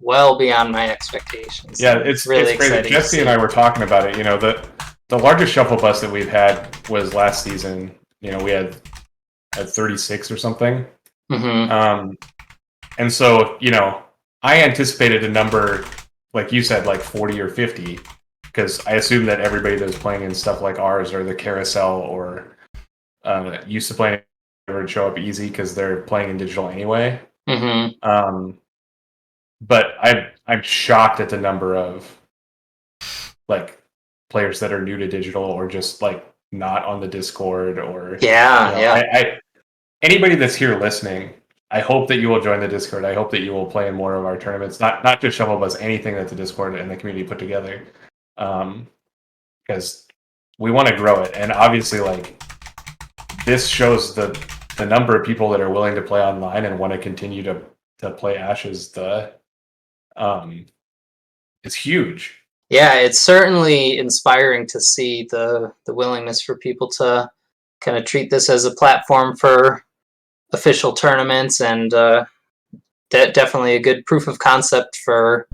well beyond my expectations. Yeah, it's really crazy. Jesse and I were talking about it. The largest shuffle bus that we've had was last season. We had 36 or something. Mm-hmm. And so, I anticipated a number, like you said, like 40 or 50, because I assume that everybody that's playing in stuff like ours or the carousel or used to playing would show up easy because they're playing in digital anyway. Mm-hmm. But I'm shocked at the number of like players that are new to digital or just like not on the Discord or anybody that's here listening, I hope that you will join the Discord. I hope that you will play in more of our tournaments, not just Shovel Buzz, anything that the Discord and the community put together, because we want to grow it. And obviously, like, this shows the number of people that are willing to play online and want to continue to play Ash is it's huge. Yeah, it's certainly inspiring to see the willingness for people to kind of treat this as a platform for official tournaments, and definitely a good proof of concept for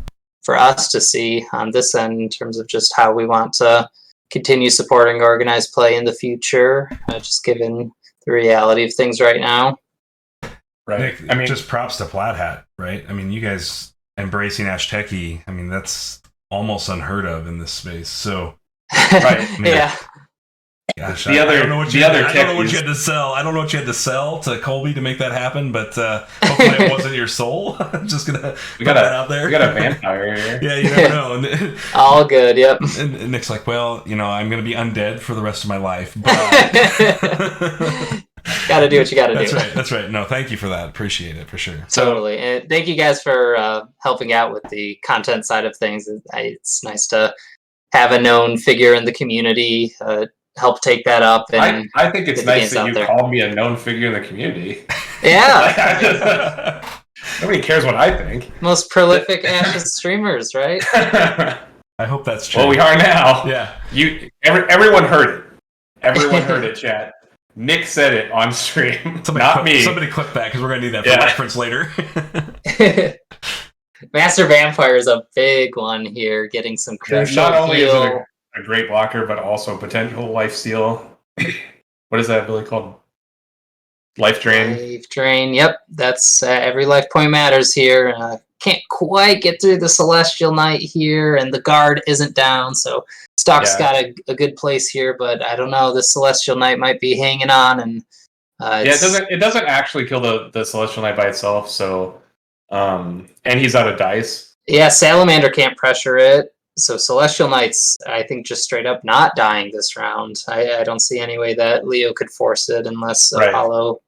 us to see on this end in terms of just how we want to continue supporting organized play in the future, just given the reality of things right now. Right. Nick, I mean, just props to Plaid Hat, right? I mean, you guys embracing Ashteki, I mean, that's almost unheard of in this space. So, right. Yeah. Gosh, I don't know what you had to sell. I don't know what you had to sell to Colby to make that happen, but hopefully it wasn't your soul. I'm just gonna put that out there. We got a vampire here. Yeah, you never know. All good. Yep. And Nick's like, well, I'm gonna be undead for the rest of my life, but gotta do what you gotta do. That's right. No, thank you for that. Appreciate it for sure. Totally. And thank you guys for helping out with the content side of things. It's nice to have a known figure in the community help take that up. And I think it's nice that you called me a known figure in the community. Yeah. Nobody cares what I think. Most prolific Ashes streamers, right? I hope that's true. Well, we are now. Yeah. Everyone heard it. Everyone heard it, chat. Nick said it on stream, not me. Somebody clip that because we're going to need that for reference later. Master Vampire is a big one here, getting some crucial not only heal. Is it a great blocker, but also potential life steal. What is that ability called? Life drain. Life drain. Yep, that's every life point matters here. Can't quite get through the Celestial Knight here, and the guard isn't down, so Stock's got a good place here. But I don't know, the Celestial Knight might be hanging on, and it doesn't actually kill the Celestial Knight by itself. So, and he's out of dice. Yeah, Salamander can't pressure it. So Celestial Knight's, I think, just straight up not dying this round. I don't see any way that Leo could force it unless Apollo.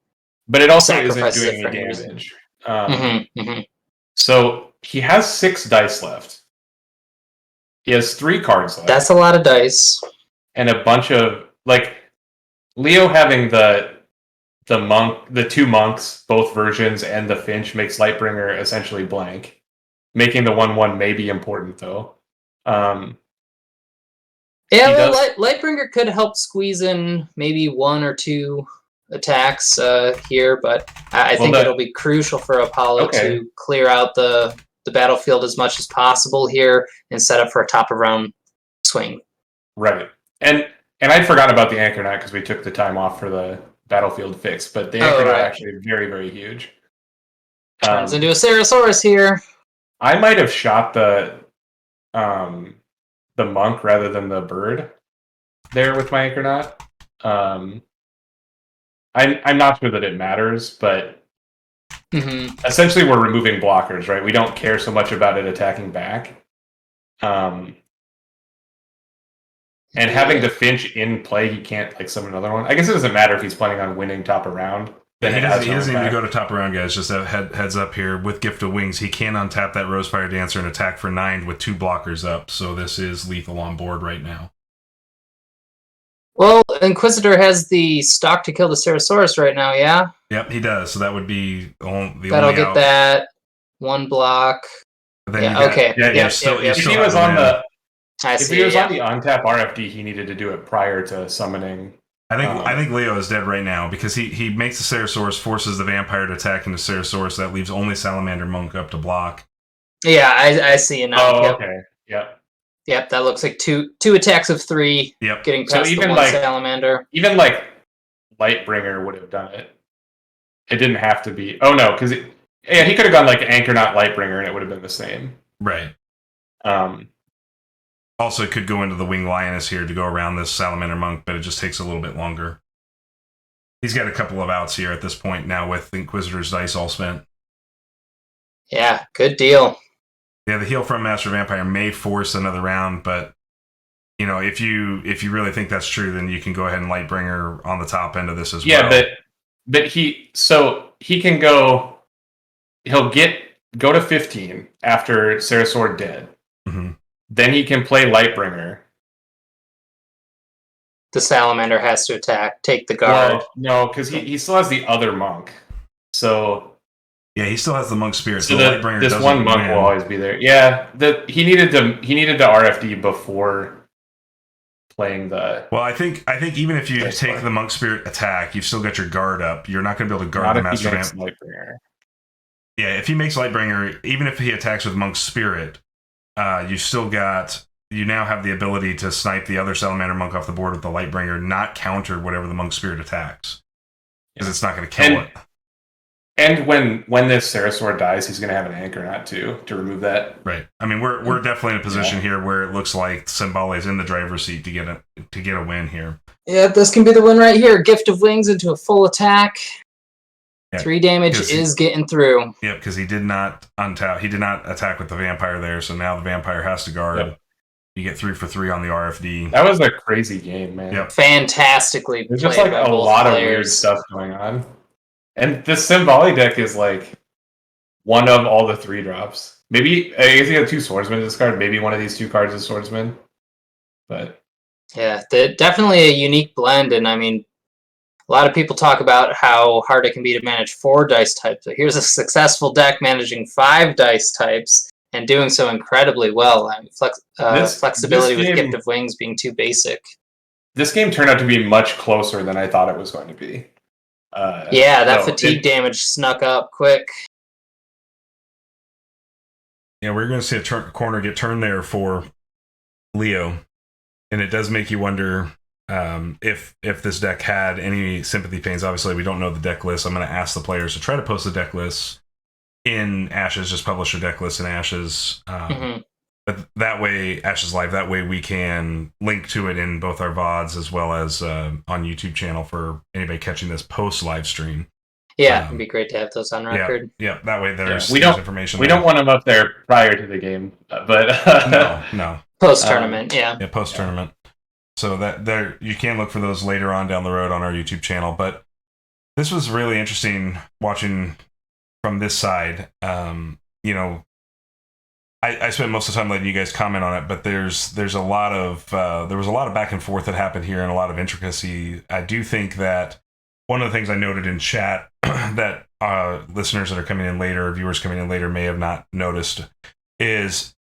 But it also isn't doing any damage. So he has 6 dice left. He has 3 cards left. That's a lot of dice. And a bunch of Leo having the 2 monks, both versions, and the Finch makes Lightbringer essentially blank. Making the 1/1 may be important though. Lightbringer could help squeeze in maybe 1 or 2 attacks here, but I think it'll be crucial for Apollo to clear out the battlefield as much as possible here and set up for a top of round swing. Right, and I'd forgot about the Anchornaut because we took the time off for the battlefield fix, but the Anchornaut actually very, very huge. Turns into a Ceratosaurus here. I might have shot the monk rather than the bird there with my Anchornaut. I'm not sure that it matters, but essentially we're removing blockers, right? We don't care so much about it attacking back. And having the Finch in play, he can't summon another one. I guess it doesn't matter if he's planning on winning top of round. Yeah, he doesn't even go to top of round, guys. Just a heads up here. With Gift of Wings, he can untap that Rosefire Dancer and attack for 9 with 2 blockers up. So this is lethal on board right now. Well, Inquisitor has the stock to kill the Ceratosaurus right now, yeah? Yep, he does. So that would be the only That'll get that 1 block. Okay. If he was on the untap RFD, he needed to do it prior to summoning. I think Leo is dead right now because he makes the Ceratosaurus, forces the vampire to attack into Ceratosaurus. That leaves only Salamander Monk up to block. Yeah, I see it now. Oh, okay. Yep. Yep, that looks like two attacks of 3. Yep. Getting past the 1 Salamander. Even Lightbringer would have done it. It didn't have to be. Oh no, because he could have gone Anchornaut Lightbringer and it would have been the same. Right. Also, could go into the Winged Lioness here to go around this Salamander Monk, but it just takes a little bit longer. He's got a couple of outs here at this point now with Inquisitor's dice all spent. Yeah, good deal. Yeah, the heal from Master Vampire may force another round, but if you really think that's true, then you can go ahead and Lightbringer on the top end of this as well. Yeah, But he can go. He'll go to 15 after Sarasor dead. Mm-hmm. Then he can play Lightbringer. The salamander has to attack, take the guard. Well, no, because he still has the other monk. So yeah, he still has the monk spirit. So the Lightbringer this doesn't one monk win. will always be there. Yeah, he needed to RFD before playing the. Well, I think even if you take the monk spirit attack, you've still got your guard up. You're not going to be able to guard the master vamp. Lightbringer. Yeah, if he makes Lightbringer, even if he attacks with monk spirit, you now have the ability to snipe the other salamander monk off the board with the Lightbringer, not counter whatever the monk spirit attacks, because it's not going to kill it. And when this Sarasor dies, he's going to have an anchor knot to remove that. Right. I mean, we're definitely in a position here where it looks like Symbole is in the driver's seat to get a win here. Yeah, this can be the win right here. Gift of Wings into a full attack. Yeah, 3 damage is getting through. Yep, because he did not untap. He did not attack with the vampire there, so now the vampire has to guard. Yep. You get 3 for 3 on the RFD. That was a crazy game, man. Yep. Fantastically There's played just like by a both lot players. of weird stuff going on. And this Symbole deck is like one of all the 3 drops. Maybe I guess you have 2 swordsmen to discard. Maybe one of these 2 cards is swordsman. But yeah, definitely a unique blend. And I mean, a lot of people talk about how hard it can be to manage 4 dice types. So here's a successful deck managing 5 dice types and doing so incredibly well. I mean, flexibility with Gift of Wings being too basic. This game turned out to be much closer than I thought it was going to be. Yeah, that fatigue damage snuck up quick. Yeah, we're going to see a corner get turned there for Leo. And it does make you wonder if this deck had any sympathy pains. Obviously, we don't know the deck list. I'm going to ask the players to try to post the deck list in Ashes. Just publish your deck list in Ashes. But that way, Ashes Live, that way we can link to it in both our VODs as well as on YouTube channel for anybody catching this post-live stream. Yeah, it'd be great to have those on record. Yeah, that way there's information. We don't want them up there prior to the game, but no. Post-tournament, yeah. Yeah, post-tournament. So that there you can look for those later on down the road on our YouTube channel. But this was really interesting watching from this side. I spent most of the time letting you guys comment on it, but there's a lot of there was a lot of back and forth that happened here and a lot of intricacy. I do think that one of the things I noted in chat that listeners that are coming in later, viewers coming in later, may have not noticed is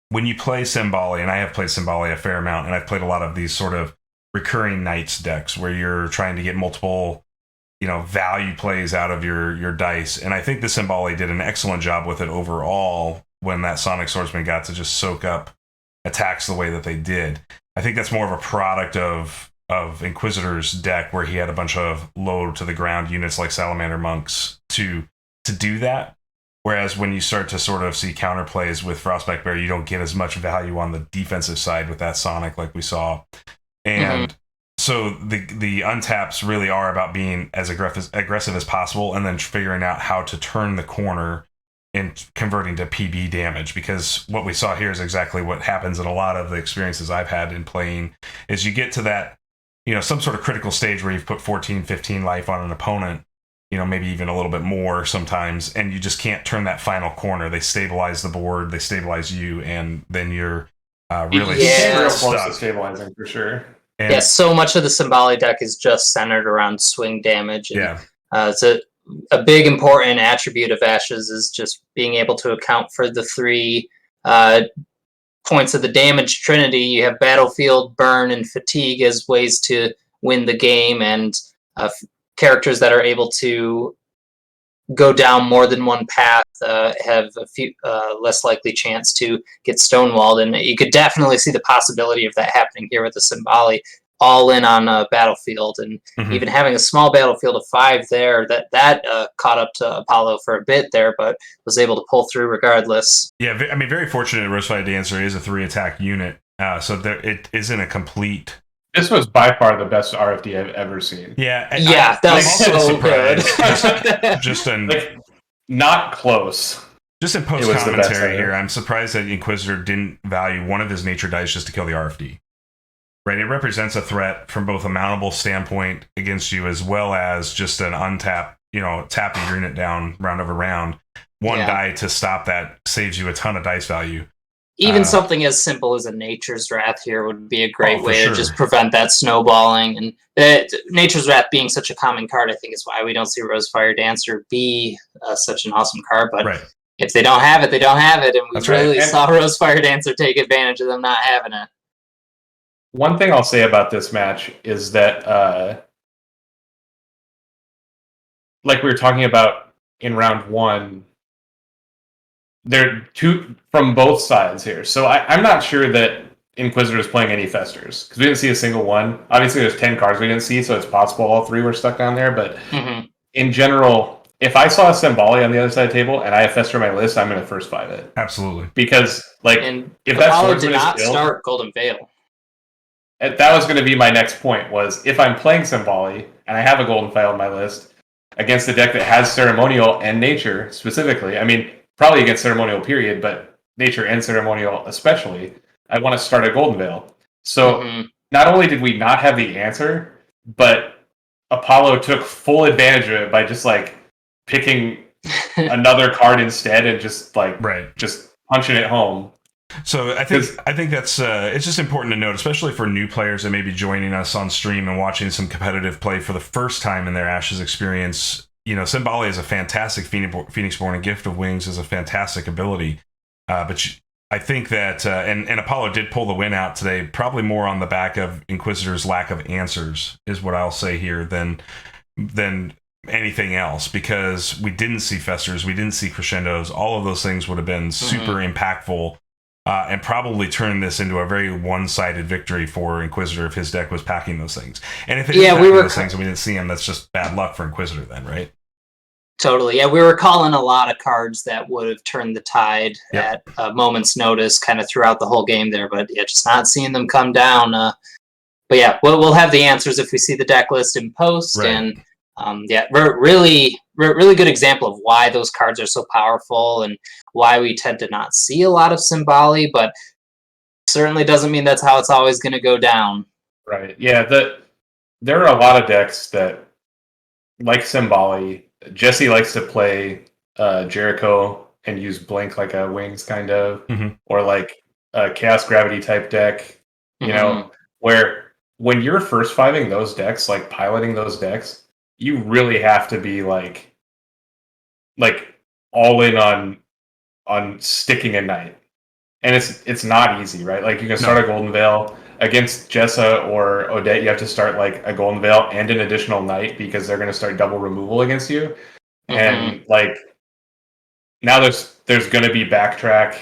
when you play Symbole, and I have played Symbole a fair amount, and I've played a lot of these sort of recurring Knights decks where you're trying to get multiple, value plays out of your dice, and I think the Symbole did an excellent job with it overall. When that Sonic Swordsman got to just soak up attacks the way that they did. I think that's more of a product of Inquisitor's deck where he had a bunch of low to the ground units like Salamander Monks to do that. Whereas when you start to sort of see counterplays with Frostback Bear, you don't get as much value on the defensive side with that Sonic like we saw. And so the untaps really are about being as aggressive as possible and then figuring out how to turn the corner and converting to PB damage, because what we saw here is exactly what happens in a lot of the experiences I've had in playing is you get to that, some sort of critical stage where you've put 14, 15 life on an opponent, maybe even a little bit more sometimes, and you just can't turn that final corner. They stabilize the board, they stabilize you, and then you're really real stuck. close to stabilizing for sure. And so much of the Symbolic deck is just centered around swing damage. And, it's a big important attribute of Ashes is just being able to account for the 3 points of the damage trinity. You have Battlefield, Burn, and Fatigue as ways to win the game, and characters that are able to go down more than one path have a few less likely chance to get stonewalled. And you could definitely see the possibility of that happening here with the Symboli. All in on a battlefield, and even having a small battlefield of 5 there, that caught up to Apollo for a bit there, but was able to pull through regardless. Yeah, I mean, very fortunate Rosefied Dancer is a 3-attack unit, so it isn't a complete... This was by far the best RFD I've ever seen. Yeah, that was so good. just not close. Just in post-commentary here, I'm surprised that Inquisitor didn't value one of his nature dice just to kill the RFD. Right, it represents a threat from both a mountable standpoint against you as well as just an untap, tap your unit down round over round. One die to stop that saves you a ton of dice value. Even something as simple as a Nature's Wrath here would be a great way to just prevent that snowballing. And Nature's Wrath being such a common card, I think is why we don't see Rosefire Dancer be such an awesome card. But if they don't have it, they don't have it. And we really saw Rosefire Dancer take advantage of them not having it. One thing I'll say about this match is that, like we were talking about in round 1, there are two from both sides here. So I'm not sure that Inquisitor is playing any Festers, because we didn't see a single one. Obviously, there's 10 cards we didn't see, so it's possible all 3 were stuck down there. But in general, if I saw a Symboli on the other side of the table and I have Fester on my list, I'm going to first 5 it. Absolutely. Because, if that Apollo did not start Golden Veil. That was going to be my next point, was if I'm playing Symboli and I have a Golden Veil on my list against a deck that has Ceremonial and Nature specifically, I mean, probably against Ceremonial period, but Nature and Ceremonial especially, I want to start a Golden Veil. So not only did we not have the answer, but Apollo took full advantage of it by just picking another card instead and just punching it home. So I think that's it's just important to note, especially for new players that may be joining us on stream and watching some competitive play for the first time in their Ashes experience. Symboli is a fantastic Phoenixborn, and Gift of Wings is a fantastic ability. But I think that and Apollo did pull the win out today, probably more on the back of Inquisitor's lack of answers, is what I'll say here, than anything else, because we didn't see Festers, we didn't see Crescendos. All of those things would have been super impactful. And probably turn this into a very one-sided victory for Inquisitor if his deck was packing those things. And if it is packing those things and we didn't see him, that's just bad luck for Inquisitor then, right? Totally. Yeah, we were calling a lot of cards that would have turned the tide at a moment's notice kind of throughout the whole game there. But just not seeing them come down. But yeah, we'll have the answers if we see the deck list in post. Right. And really good example of why those cards are so powerful and why we tend to not see a lot of Symboli, but certainly doesn't mean that's how it's always going to go down. Right. Yeah. There are a lot of decks that, like Symboli, Jesse likes to play Jericho and use Blink like a Wings kind of, or like a Chaos Gravity type deck, where when you're first fiving those decks, like piloting those decks, you really have to be like all in on sticking a Knight. And it's not easy, right? Like you can start a Golden Veil against Jessa or Odette. You have to start like a Golden Veil and an additional Knight because they're going to start double removal against you. And now there's going to be backtrack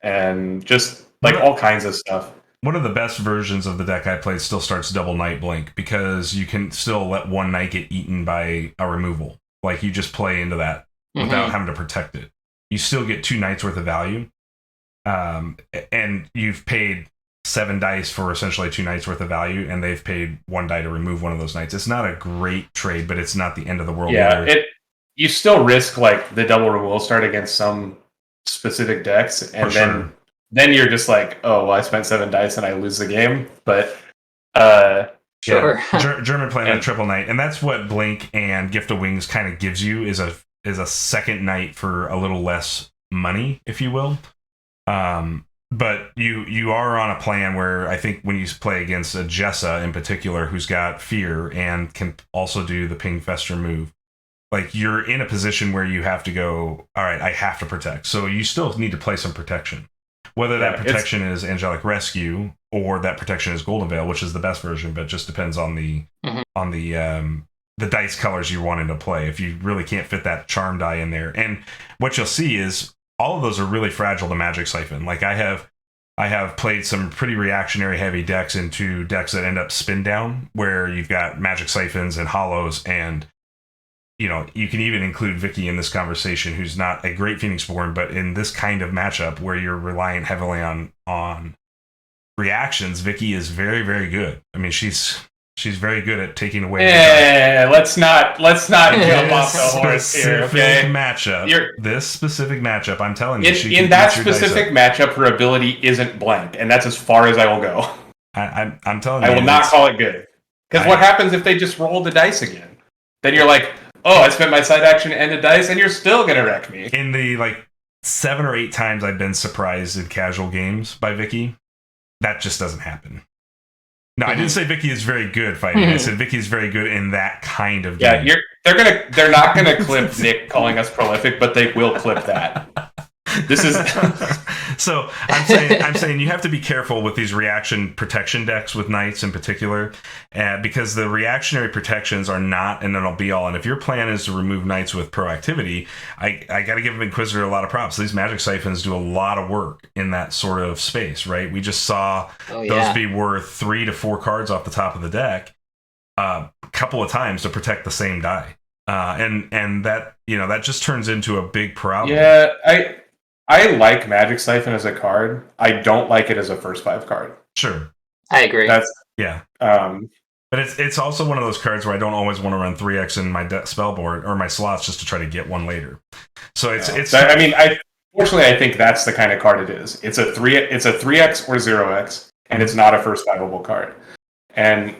and just all kinds of stuff. One of the best versions of the deck I played still starts double Knight Blink, because you can still let one Knight get eaten by a removal. Like you just play into that without having to protect it. You still get 2 Knights worth of value. And you've paid 7 dice for essentially 2 Knights worth of value, and they've paid 1 die to remove one of those Knights. It's not a great trade, but it's not the end of the world. Yeah, you still risk the double removal start against some specific decks, and then you're just like, oh, well, I spent 7 dice and I lose the game. But German playing a triple Knight, and that's what Blink and Gift of Wings kind of gives you, is a second Knight for a little less money, if you will. But you are on a plan where I think when you play against a Jessa in particular, who's got Fear and can also do the Ping Fester move, like you're in a position where you have to go, all right, I have to protect. So you still need to play some protection. Whether that protection is Angelic Rescue or that protection is Golden Veil, which is the best version, but it just depends on the dice colors you're wanting to play. If you really can't fit that charm die in there, and what you'll see is all of those are really fragile to Magic Siphon. Like I have played some pretty reactionary heavy decks into decks that end up spin down, where you've got Magic Siphons and Hollows, and you can even include Vicky in this conversation, who's not a great Phoenixborn, but in this kind of matchup where you're relying heavily on reactions, Vicky is very, very good. I mean, she's very good at taking away. Yeah, let's not jump off the horse here. Okay, this specific matchup, I'm telling you, in that specific matchup, her ability isn't blank, and that's as far as I will go. I'm telling you, I will not call it good. Because what happens if they just roll the dice again? Then you're like, oh, I spent my side action to end a dice, and you're still gonna wreck me. In the 7 or 8 times I've been surprised in casual games by Vicky, that just doesn't happen. No, I didn't say Vicky is very good fighting. I said Vicky is very good in that kind of game. Yeah, they're not gonna clip Nick calling us prolific, but they will clip that. This is so I'm saying you have to be careful with these reaction protection decks with knights in particular, because the reactionary protections are not an all be all. And if your plan is to remove knights with proactivity, I got to give Inquisitor a lot of props. These magic siphons do a lot of work in that sort of space, right? We just saw those be worth 3 to 4 cards off the top of the deck a couple of times to protect the same die, and that that just turns into a big problem. Yeah, I like Magic Siphon as a card. I don't like it as a first 5 card. Sure, I agree. That's but it's also one of those cards where I don't always want to run 3x in my spell board or my slots just to try to get one later. So it's. Fortunately, I think that's the kind of card it is. It's a 3x or 0x, and it's not a first 5-able card. And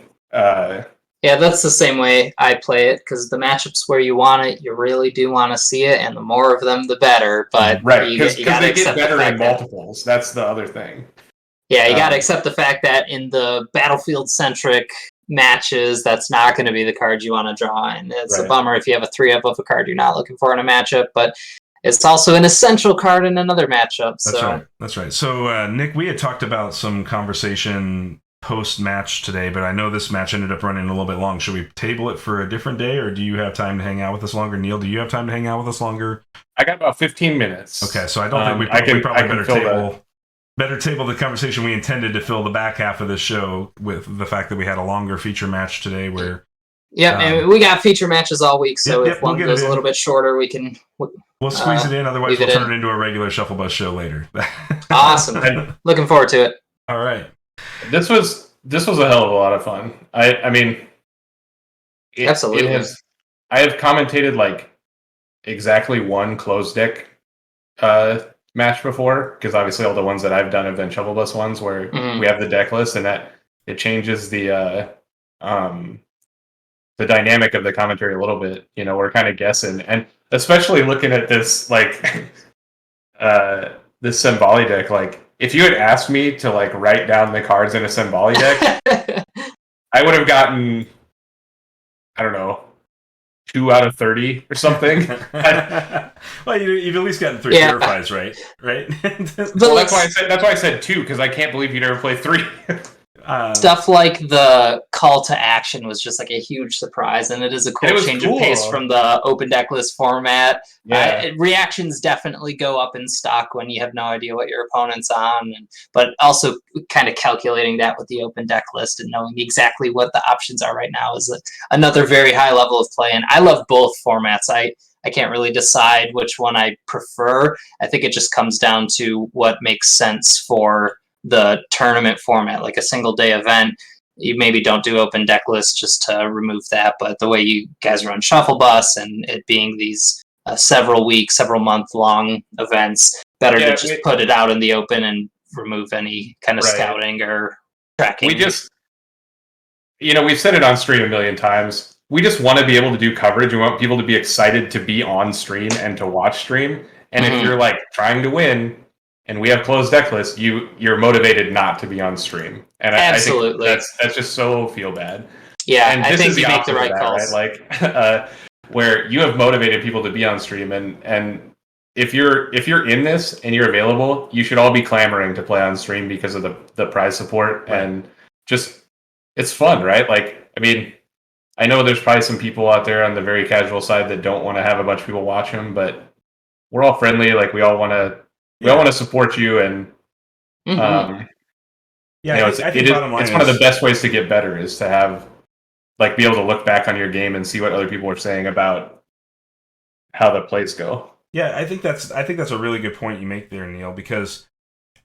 yeah, that's the same way I play it, because the matchups where you want it, you really do want to see it, and the more of them, the better. But because they get better in multiples. That's the other thing. Yeah, you got to accept the fact that in the battlefield-centric matches, that's not going to be the card you want to draw. And it's a bummer if you have a 3-up of a card you're not looking for in a matchup, but it's also an essential card in another matchup. That's right. So, Nick, we had talked about some conversation post-match today, but I know this match ended up running a little bit long. Should we table it for a different day, or do you have time to hang out with us longer? Neil, do you have time to hang out with us longer? I got about 15 minutes. Okay, so I don't think we probably better table the conversation we intended to fill the back half of this show with the fact that we had a longer feature match today where and we got feature matches all week, so if one goes a little bit shorter, we'll squeeze it in. Otherwise, we'll turn it into a regular Shuffle Bus show later. Awesome. Looking forward to it. All right. This was a hell of a lot of fun. I mean, absolutely. I have commentated exactly one closed deck match before, because obviously all the ones that I've done have been Shuffle Bus ones where we have the deck list, and that it changes the dynamic of the commentary a little bit. We're kind of guessing, and especially looking at this this Symboli deck, if you had asked me to write down the cards in a Symboli deck, I would have gotten, I don't know, 2 out of 30 or something. Well, you've at least gotten 3 purifies, right? Well, that's why I said 2, because I can't believe you never played 3. Stuff like the call to action was just a huge surprise, and it is a cool change of pace from the open deck list format. Reactions definitely go up in stock when you have no idea what your opponent's on, but also kind of calculating that with the open deck list and knowing exactly what the options are right now is another very high level of play. And I love both formats. I can't really decide which one I prefer. I think it just comes down to what makes sense for the tournament format, like a single day event. You maybe don't do open deck lists just to remove that, but the way you guys run Shuffle Bus and it being these several month long events, better to just put it out in the open and remove any kind of scouting or tracking. We just, we've said it on stream a million times. We just want to be able to do coverage. We want people to be excited to be on stream and to watch stream. And if you're trying to win, and we have closed deck lists, you're motivated not to be on stream. And absolutely, I think that's just so feel bad. Yeah, and I think you make the right calls. Right? Where you have motivated people to be on stream, and if you're in this and you're available, you should all be clamoring to play on stream because of the prize support, and just it's fun, right? I know there's probably some people out there on the very casual side that don't want to have a bunch of people watch them, but we're all friendly. We all want to. We all want to support you, and it's one of the best ways to get better is to have be able to look back on your game and see what other people are saying about how the plays go. Yeah, I think that's a really good point you make there, Neil, because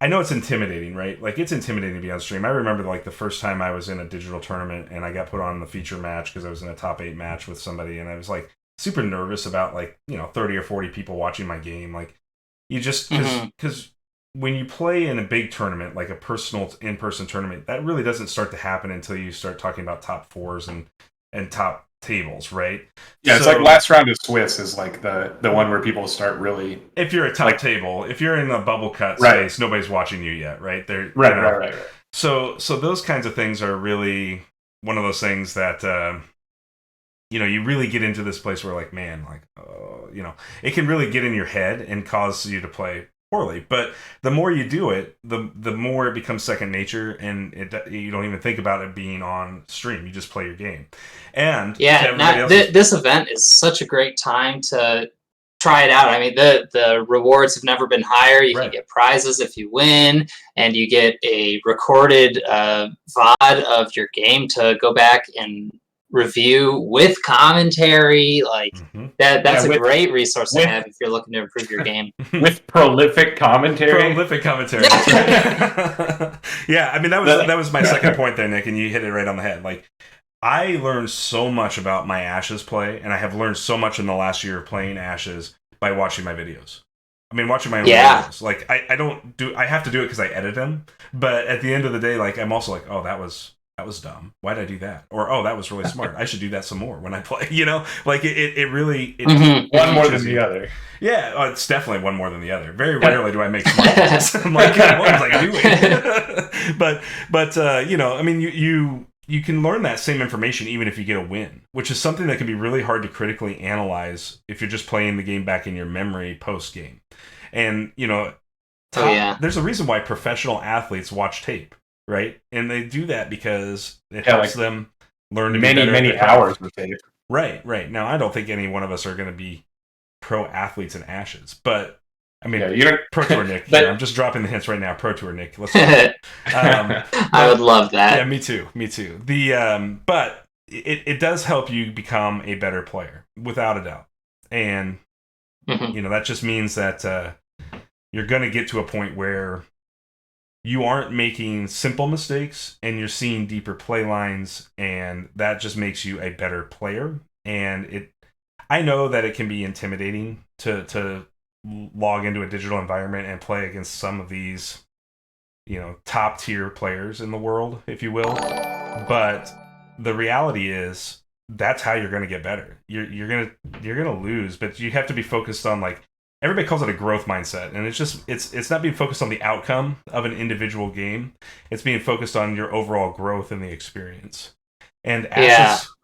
I know it's intimidating, right? It's intimidating to be on stream. I remember the first time I was in a digital tournament and I got put on the feature match because I was in a top 8 match with somebody, and I was super nervous about 30 or 40 people watching my game. You just because when you play in a big tournament, like a personal in-person tournament, that really doesn't start to happen until you start talking about top fours and top tables, right? Yeah, it's like last round of Swiss is like the one where people start really. If you're a top table, if you're in a bubble cut Right. space, nobody's watching you yet, right? They're Right. So those kinds of things are really one of those things that you really get into this place where like, man, like, it can really get in your head and cause you to play poorly. But the more you do it, the more it becomes second nature, and you don't even think about it being on stream. You just play your game. And this event is such a great time to try it out. I mean, the rewards have never been higher. You can get prizes if you win, and you get a recorded VOD of your game to go back and review with commentary. Like that's a great resource to have if you're looking to improve your game. With prolific commentary. That's right. Yeah, I mean that was my second point there, Nick, and you hit it right on the head. Like, I learned so much about my Ashes play, and I have learned so much in the last year of playing Ashes by watching my videos. I mean, watching my own videos. Like, I have to do it because I edit them, but at the end of the day, like, I'm also like, oh, that was dumb. Why did I do that? Or, oh, that was really smart. I should do that some more when I play. Like it really one more than the other. Yeah, it's definitely one more than the other. Very rarely do I make smart ones. I'm like, God, what was I doing? but I mean, you can learn that same information even if you get a win, which is something that can be really hard to critically analyze if you're just playing the game back in your memory post game. And there's a reason why professional athletes watch tape. Right, and they do that because it helps them learn to be better. Many hours of tape. Right. Now, I don't think any one of us are going to be pro athletes in Ashes, but I mean, Pro Tour Nick. But, I'm just dropping the hints right now. Pro Tour Nick. Let's. I would love that. Yeah, me too. But it does help you become a better player, without a doubt, and that just means that you're going to get to a point where you aren't making simple mistakes and you're seeing deeper play lines, and that just makes you a better player. And I know that it can be intimidating to log into a digital environment and play against some of these, top tier players in the world, if you will. But the reality is that's how you're going to get better. You're going to lose, but you have to be focused on, like, everybody calls it a growth mindset, and it's not being focused on the outcome of an individual game. It's being focused on your overall growth in the experience. And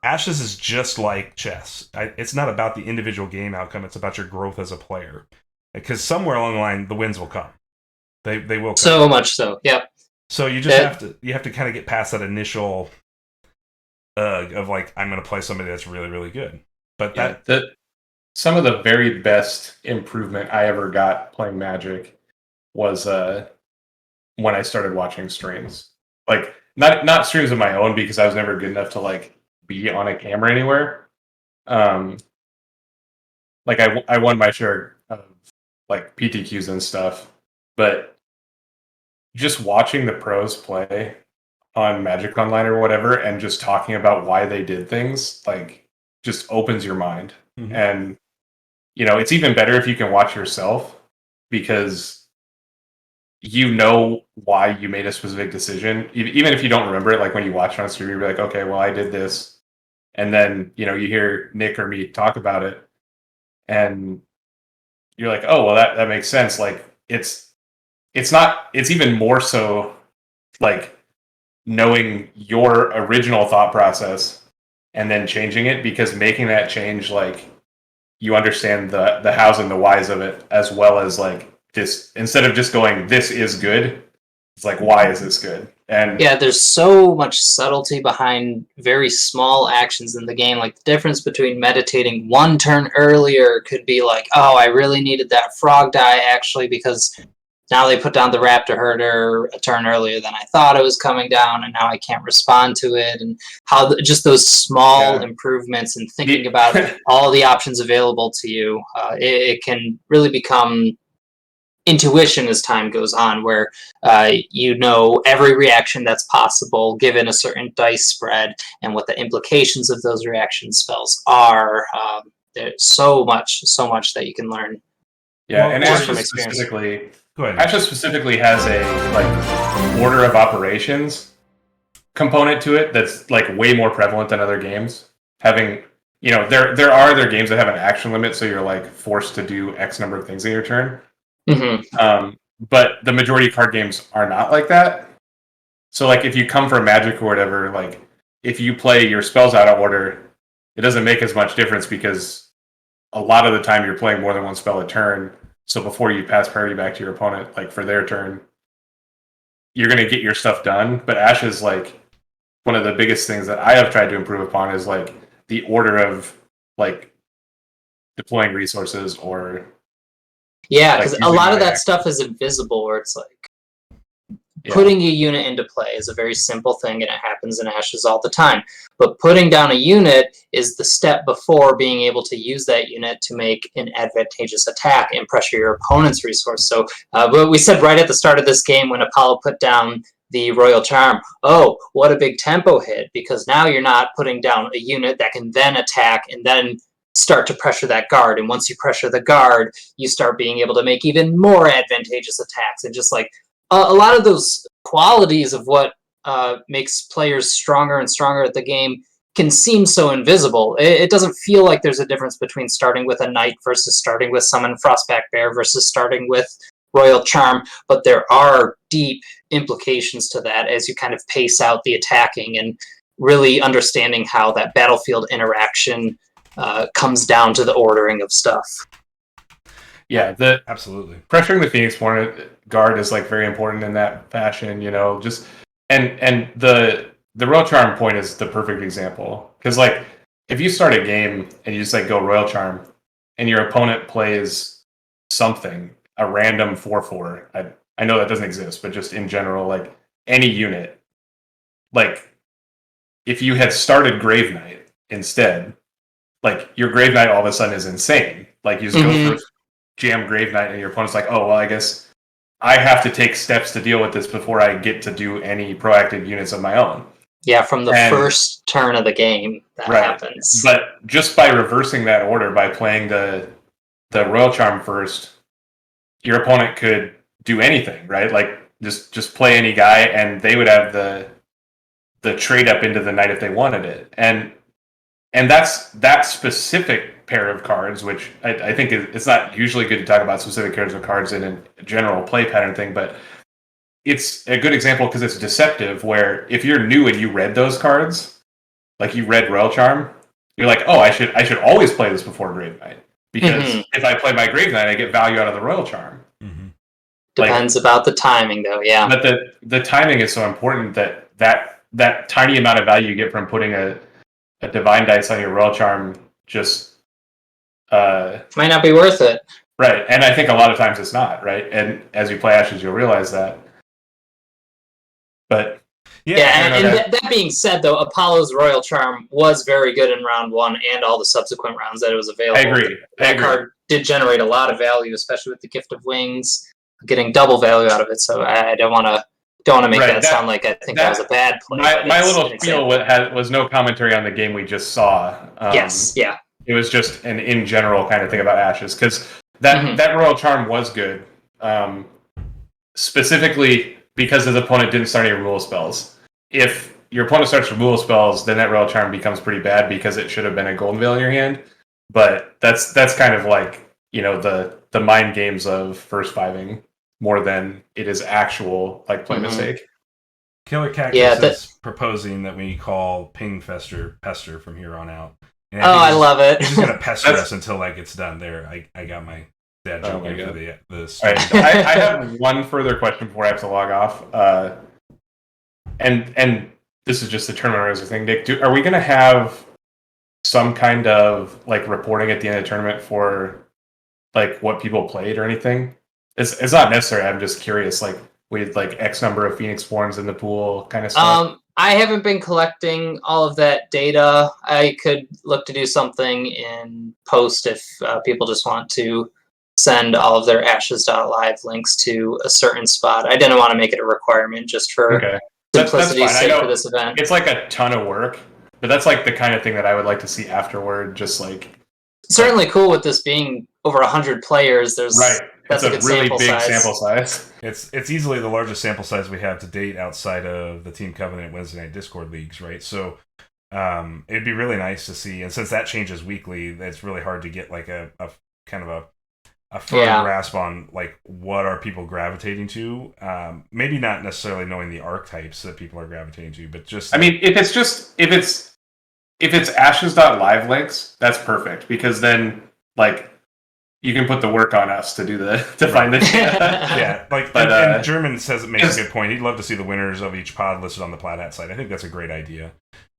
Ashes is just like chess. It's not about the individual game outcome. It's about your growth as a player. Because somewhere along the line, the wins will come. They will come. So much so, yep. So you just have to kind of get past that initial of like, I'm going to play somebody that's really, really good. But some of the very best improvement I ever got playing Magic was when I started watching streams. Like, not streams of my own, because I was never good enough to like be on a camera anywhere. Like I won my share of like PTQs and stuff, but just watching the pros play on Magic Online or whatever, and just talking about why they did things, like, just opens your mind. And it's even better if you can watch yourself, because why you made a specific decision, even if you don't remember it. Like, when you watch it on stream, you're like, okay, well, I did this, and then you hear Nick or me talk about it, and you're like, oh, well, that makes sense. Like, it's even more so, like, knowing your original thought process and then changing it, because making that change, like, you understand the hows and the whys of it, as well as, like, this, instead of just going, this is good, it's like, why is this good? And there's so much subtlety behind very small actions in the game. Like, the difference between meditating one turn earlier could be like, oh, I really needed that frog die, actually, because now they put down the raptor herder a turn earlier than I thought it was coming down, and now I can't respond to it. And how just those small improvements and thinking about all the options available to you, it can really become intuition as time goes on, where every reaction that's possible given a certain dice spread and what the implications of those reaction spells are. There's so much that you can learn. And Ashes specifically, Go ahead. Ashes specifically has a like order of operations component to it that's like way more prevalent than other games. Having, you know, there are other games that have an action limit, so you're like forced to do X number of things in your turn. But the majority of card games are not like that. So like if you come for Magic or whatever, like if you play your spells out of order, it doesn't make as much difference because a lot of the time you're playing more than one spell a turn. So before you pass priority back to your opponent, like for their turn, you're going to get your stuff done. But Ashes, like one of the biggest things that I have tried to improve upon is like the order of like deploying resources or because like, a lot of using that stuff is invisible, where it's like Yeah. putting a unit into play is a very simple thing, and it happens in Ashes all the time. But putting down a unit is the step before being able to use that unit to make an advantageous attack and pressure your opponent's resource. So but we said right at the start of this game when Apollo put down the Royal Charm, oh, what a big tempo hit, because now you're not putting down a unit that can then attack and then start to pressure that guard. And once you pressure the guard, you start being able to make even more advantageous attacks. And just like a lot of those qualities of what makes players stronger and stronger at the game can seem so invisible. It doesn't feel like there's a difference between starting with a Knight versus starting with Summon Frostback Bear versus starting with Royal Charm, but there are deep implications to that as you kind of pace out the attacking and really understanding how that battlefield interaction comes down to the ordering of stuff. Yeah, absolutely pressuring the Phoenix guard is like very important in that fashion, you know. Just and the Royal Charm point is the perfect example, because like if you start a game and you just like go Royal Charm and your opponent plays something, a random 4/4, I know that doesn't exist, but just in general, like any unit, like if you had started Grave Knight instead, like your Grave Knight all of a sudden is insane. Like you just go through jam Grave Knight and your opponent's like, oh, well, I guess I have to take steps to deal with this before I get to do any proactive units of my own. Yeah, from the first turn of the game, that happens. But just by reversing that order, by playing the Royal Charm first, your opponent could do anything, right? Like just play any guy, and they would have the trade up into the Knight if they wanted it. And that's that specific pair of cards, which I think it's not usually good to talk about specific pairs of cards in a general play pattern thing, but it's a good example because it's deceptive, where if you're new and you read those cards, like you read Royal Charm, you're like, oh, I should always play this before Grave Knight, because if I play my Grave Knight, I get value out of the Royal Charm. Depends about the timing, though, yeah. But the timing is so important that tiny amount of value you get from putting a Divine Dice on your Royal Charm just might not be worth it. Right, and I think a lot of times it's not, right? And as you play Ashes, you'll realize that. But that being said, though, Apollo's Royal Charm was very good in round one and all the subsequent rounds that it was available. I agree. That card did generate a lot of value, especially with the Gift of Wings, getting double value out of it. So I don't want to make that sound like I think that was a bad play. My little feel was no commentary on the game we just saw. Yes, yeah. It was just an in general kind of thing about Ashes, because that Royal Charm was good, specifically because the opponent didn't start any removal spells. If your opponent starts removal spells, then that Royal Charm becomes pretty bad because it should have been a Golden Veil in your hand. But that's kind of like, you know, the mind games of first fiving more than it is actual like play mistake. Killer Cactus is proposing that we call Ping Pester from here on out. I love it. He's just gonna pester us until like it's done. There, I got my dad joke for the All right. I have one further question before I have to log off. And this is just the tournament rules thing, Nick. Are we gonna have some kind of like reporting at the end of the tournament for like what people played or anything? It's not necessary. I'm just curious. Like with like X number of Phoenix Forms in the pool, kind of stuff. I haven't been collecting all of that data. I could look to do something in post if people just want to send all of their Ashes.live links to a certain spot. I didn't want to make it a requirement just for simplicity's sake for this event. It's like a ton of work, but that's like the kind of thing that I would like to see afterward. Just like certainly cool with this being over 100 players. There's That's it's a a good really sample big size. sample size. It's easily the largest sample size we have to date outside of the Team Covenant Wednesday night Discord leagues, right? So it'd be really nice to see, and since that changes weekly, it's really hard to get like a kind of a firm grasp on like what are people gravitating to. Maybe not necessarily knowing the archetypes that people are gravitating to, but just I mean, if it's ashes.live links, that's perfect, because then like you can put the work on us to do find the data. Yeah, like and German says it makes a good point. He'd love to see the winners of each pod listed on the Plaid Hat site. I think that's a great idea.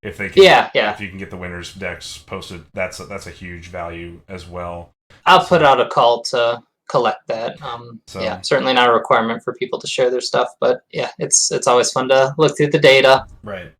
If they can, if you can get the winners decks posted, that's a huge value as well. I'll put out a call to collect that. Yeah, certainly not a requirement for people to share their stuff, but yeah, it's always fun to look through the data. Right.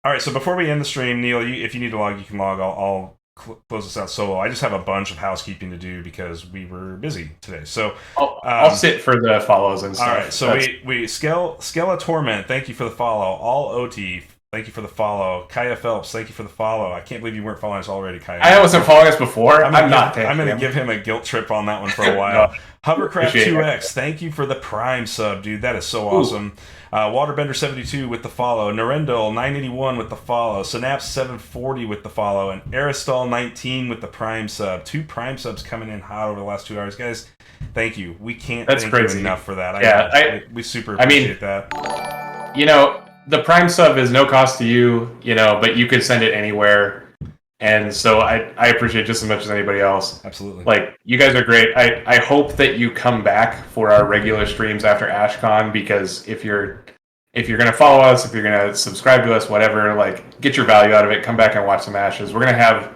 All right. So before we end the stream, Neil, if you need to log, you can log. I'll close this out solo. I just have a bunch of housekeeping to do because we were busy today. So I'll sit for the follows and stuff. All right. So we Skella Torment, thank you for the follow. All OT, thank you for the follow. Kaya Phelps, thank you for the follow. I can't believe you weren't following us already, Kaya. I wasn't following us before. I'm going to give him a guilt trip on that one for a while. Hovercraft 2X, thank you for the Prime sub, dude. That is so awesome. Waterbender72 with the follow. Narendal 981 with the follow. Synapse 740 with the follow. And Aristal 19 with the Prime sub. 2 Prime subs coming in hot over the last 2 hours. Guys, thank you. We can't thank you enough for that. We super appreciate that. You know, the Prime sub is no cost to you, but you could send it anywhere. And so I appreciate it just as much as anybody else. Absolutely. Like, you guys are great. I hope that you come back for our regular streams after Ashcon, because if you're going to follow us, if you're going to subscribe to us, whatever, like, get your value out of it. Come back and watch some Ashes. We're going to have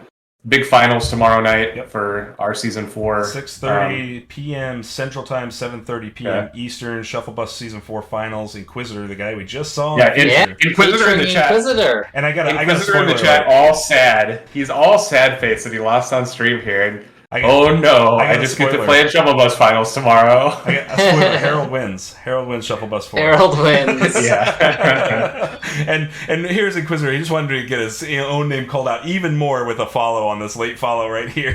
big finals tomorrow night for our season 4. 6:30 p.m. Central Time, 7:30 p.m. Eastern. Shuffle Bus season 4 finals. Inquisitor, the guy we just saw. Inquisitor in the chat. Inquisitor. And I got Inquisitor in the chat, all sad. He's all sad face that he lost on stream here. And I just get to play in Shuffle Bus finals tomorrow. I got a spoiler. Harold wins. Harold wins Shuffle Bus 4. Harold wins. Yeah. and here's Inquisitor. He just wanted to get his own name called out even more with a follow on this late follow right here.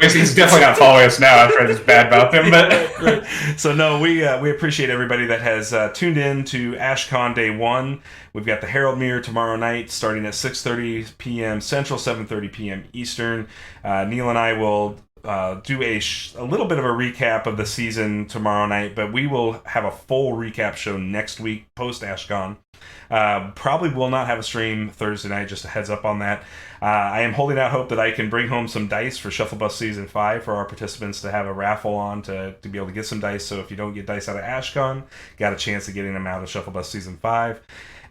He's definitely not following us now after I just badmouthed him. But so no, we appreciate everybody that has tuned in to AshCon Day 1. We've got the Herald Mirror tomorrow night, starting at 6:30 p.m. Central, 7:30 p.m. Eastern. Neil and I will do a little bit of a recap of the season tomorrow night, but we will have a full recap show next week post AshCon. Probably will not have a stream Thursday night, just a heads up on that. I am holding out hope that I can bring home some dice for Shuffle Bus Season 5 for our participants to have a raffle on to be able to get some dice. So if you don't get dice out of AshCon, got a chance of getting them out of Shuffle Bus Season 5.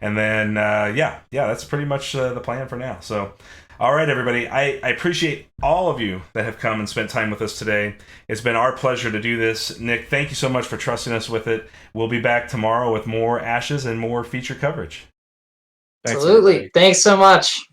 And then, that's pretty much the plan for now. So, all right, everybody. I appreciate all of you that have come and spent time with us today. It's been our pleasure to do this. Nick, thank you so much for trusting us with it. We'll be back tomorrow with more Ashes and more feature coverage. Absolutely. Thanks so much.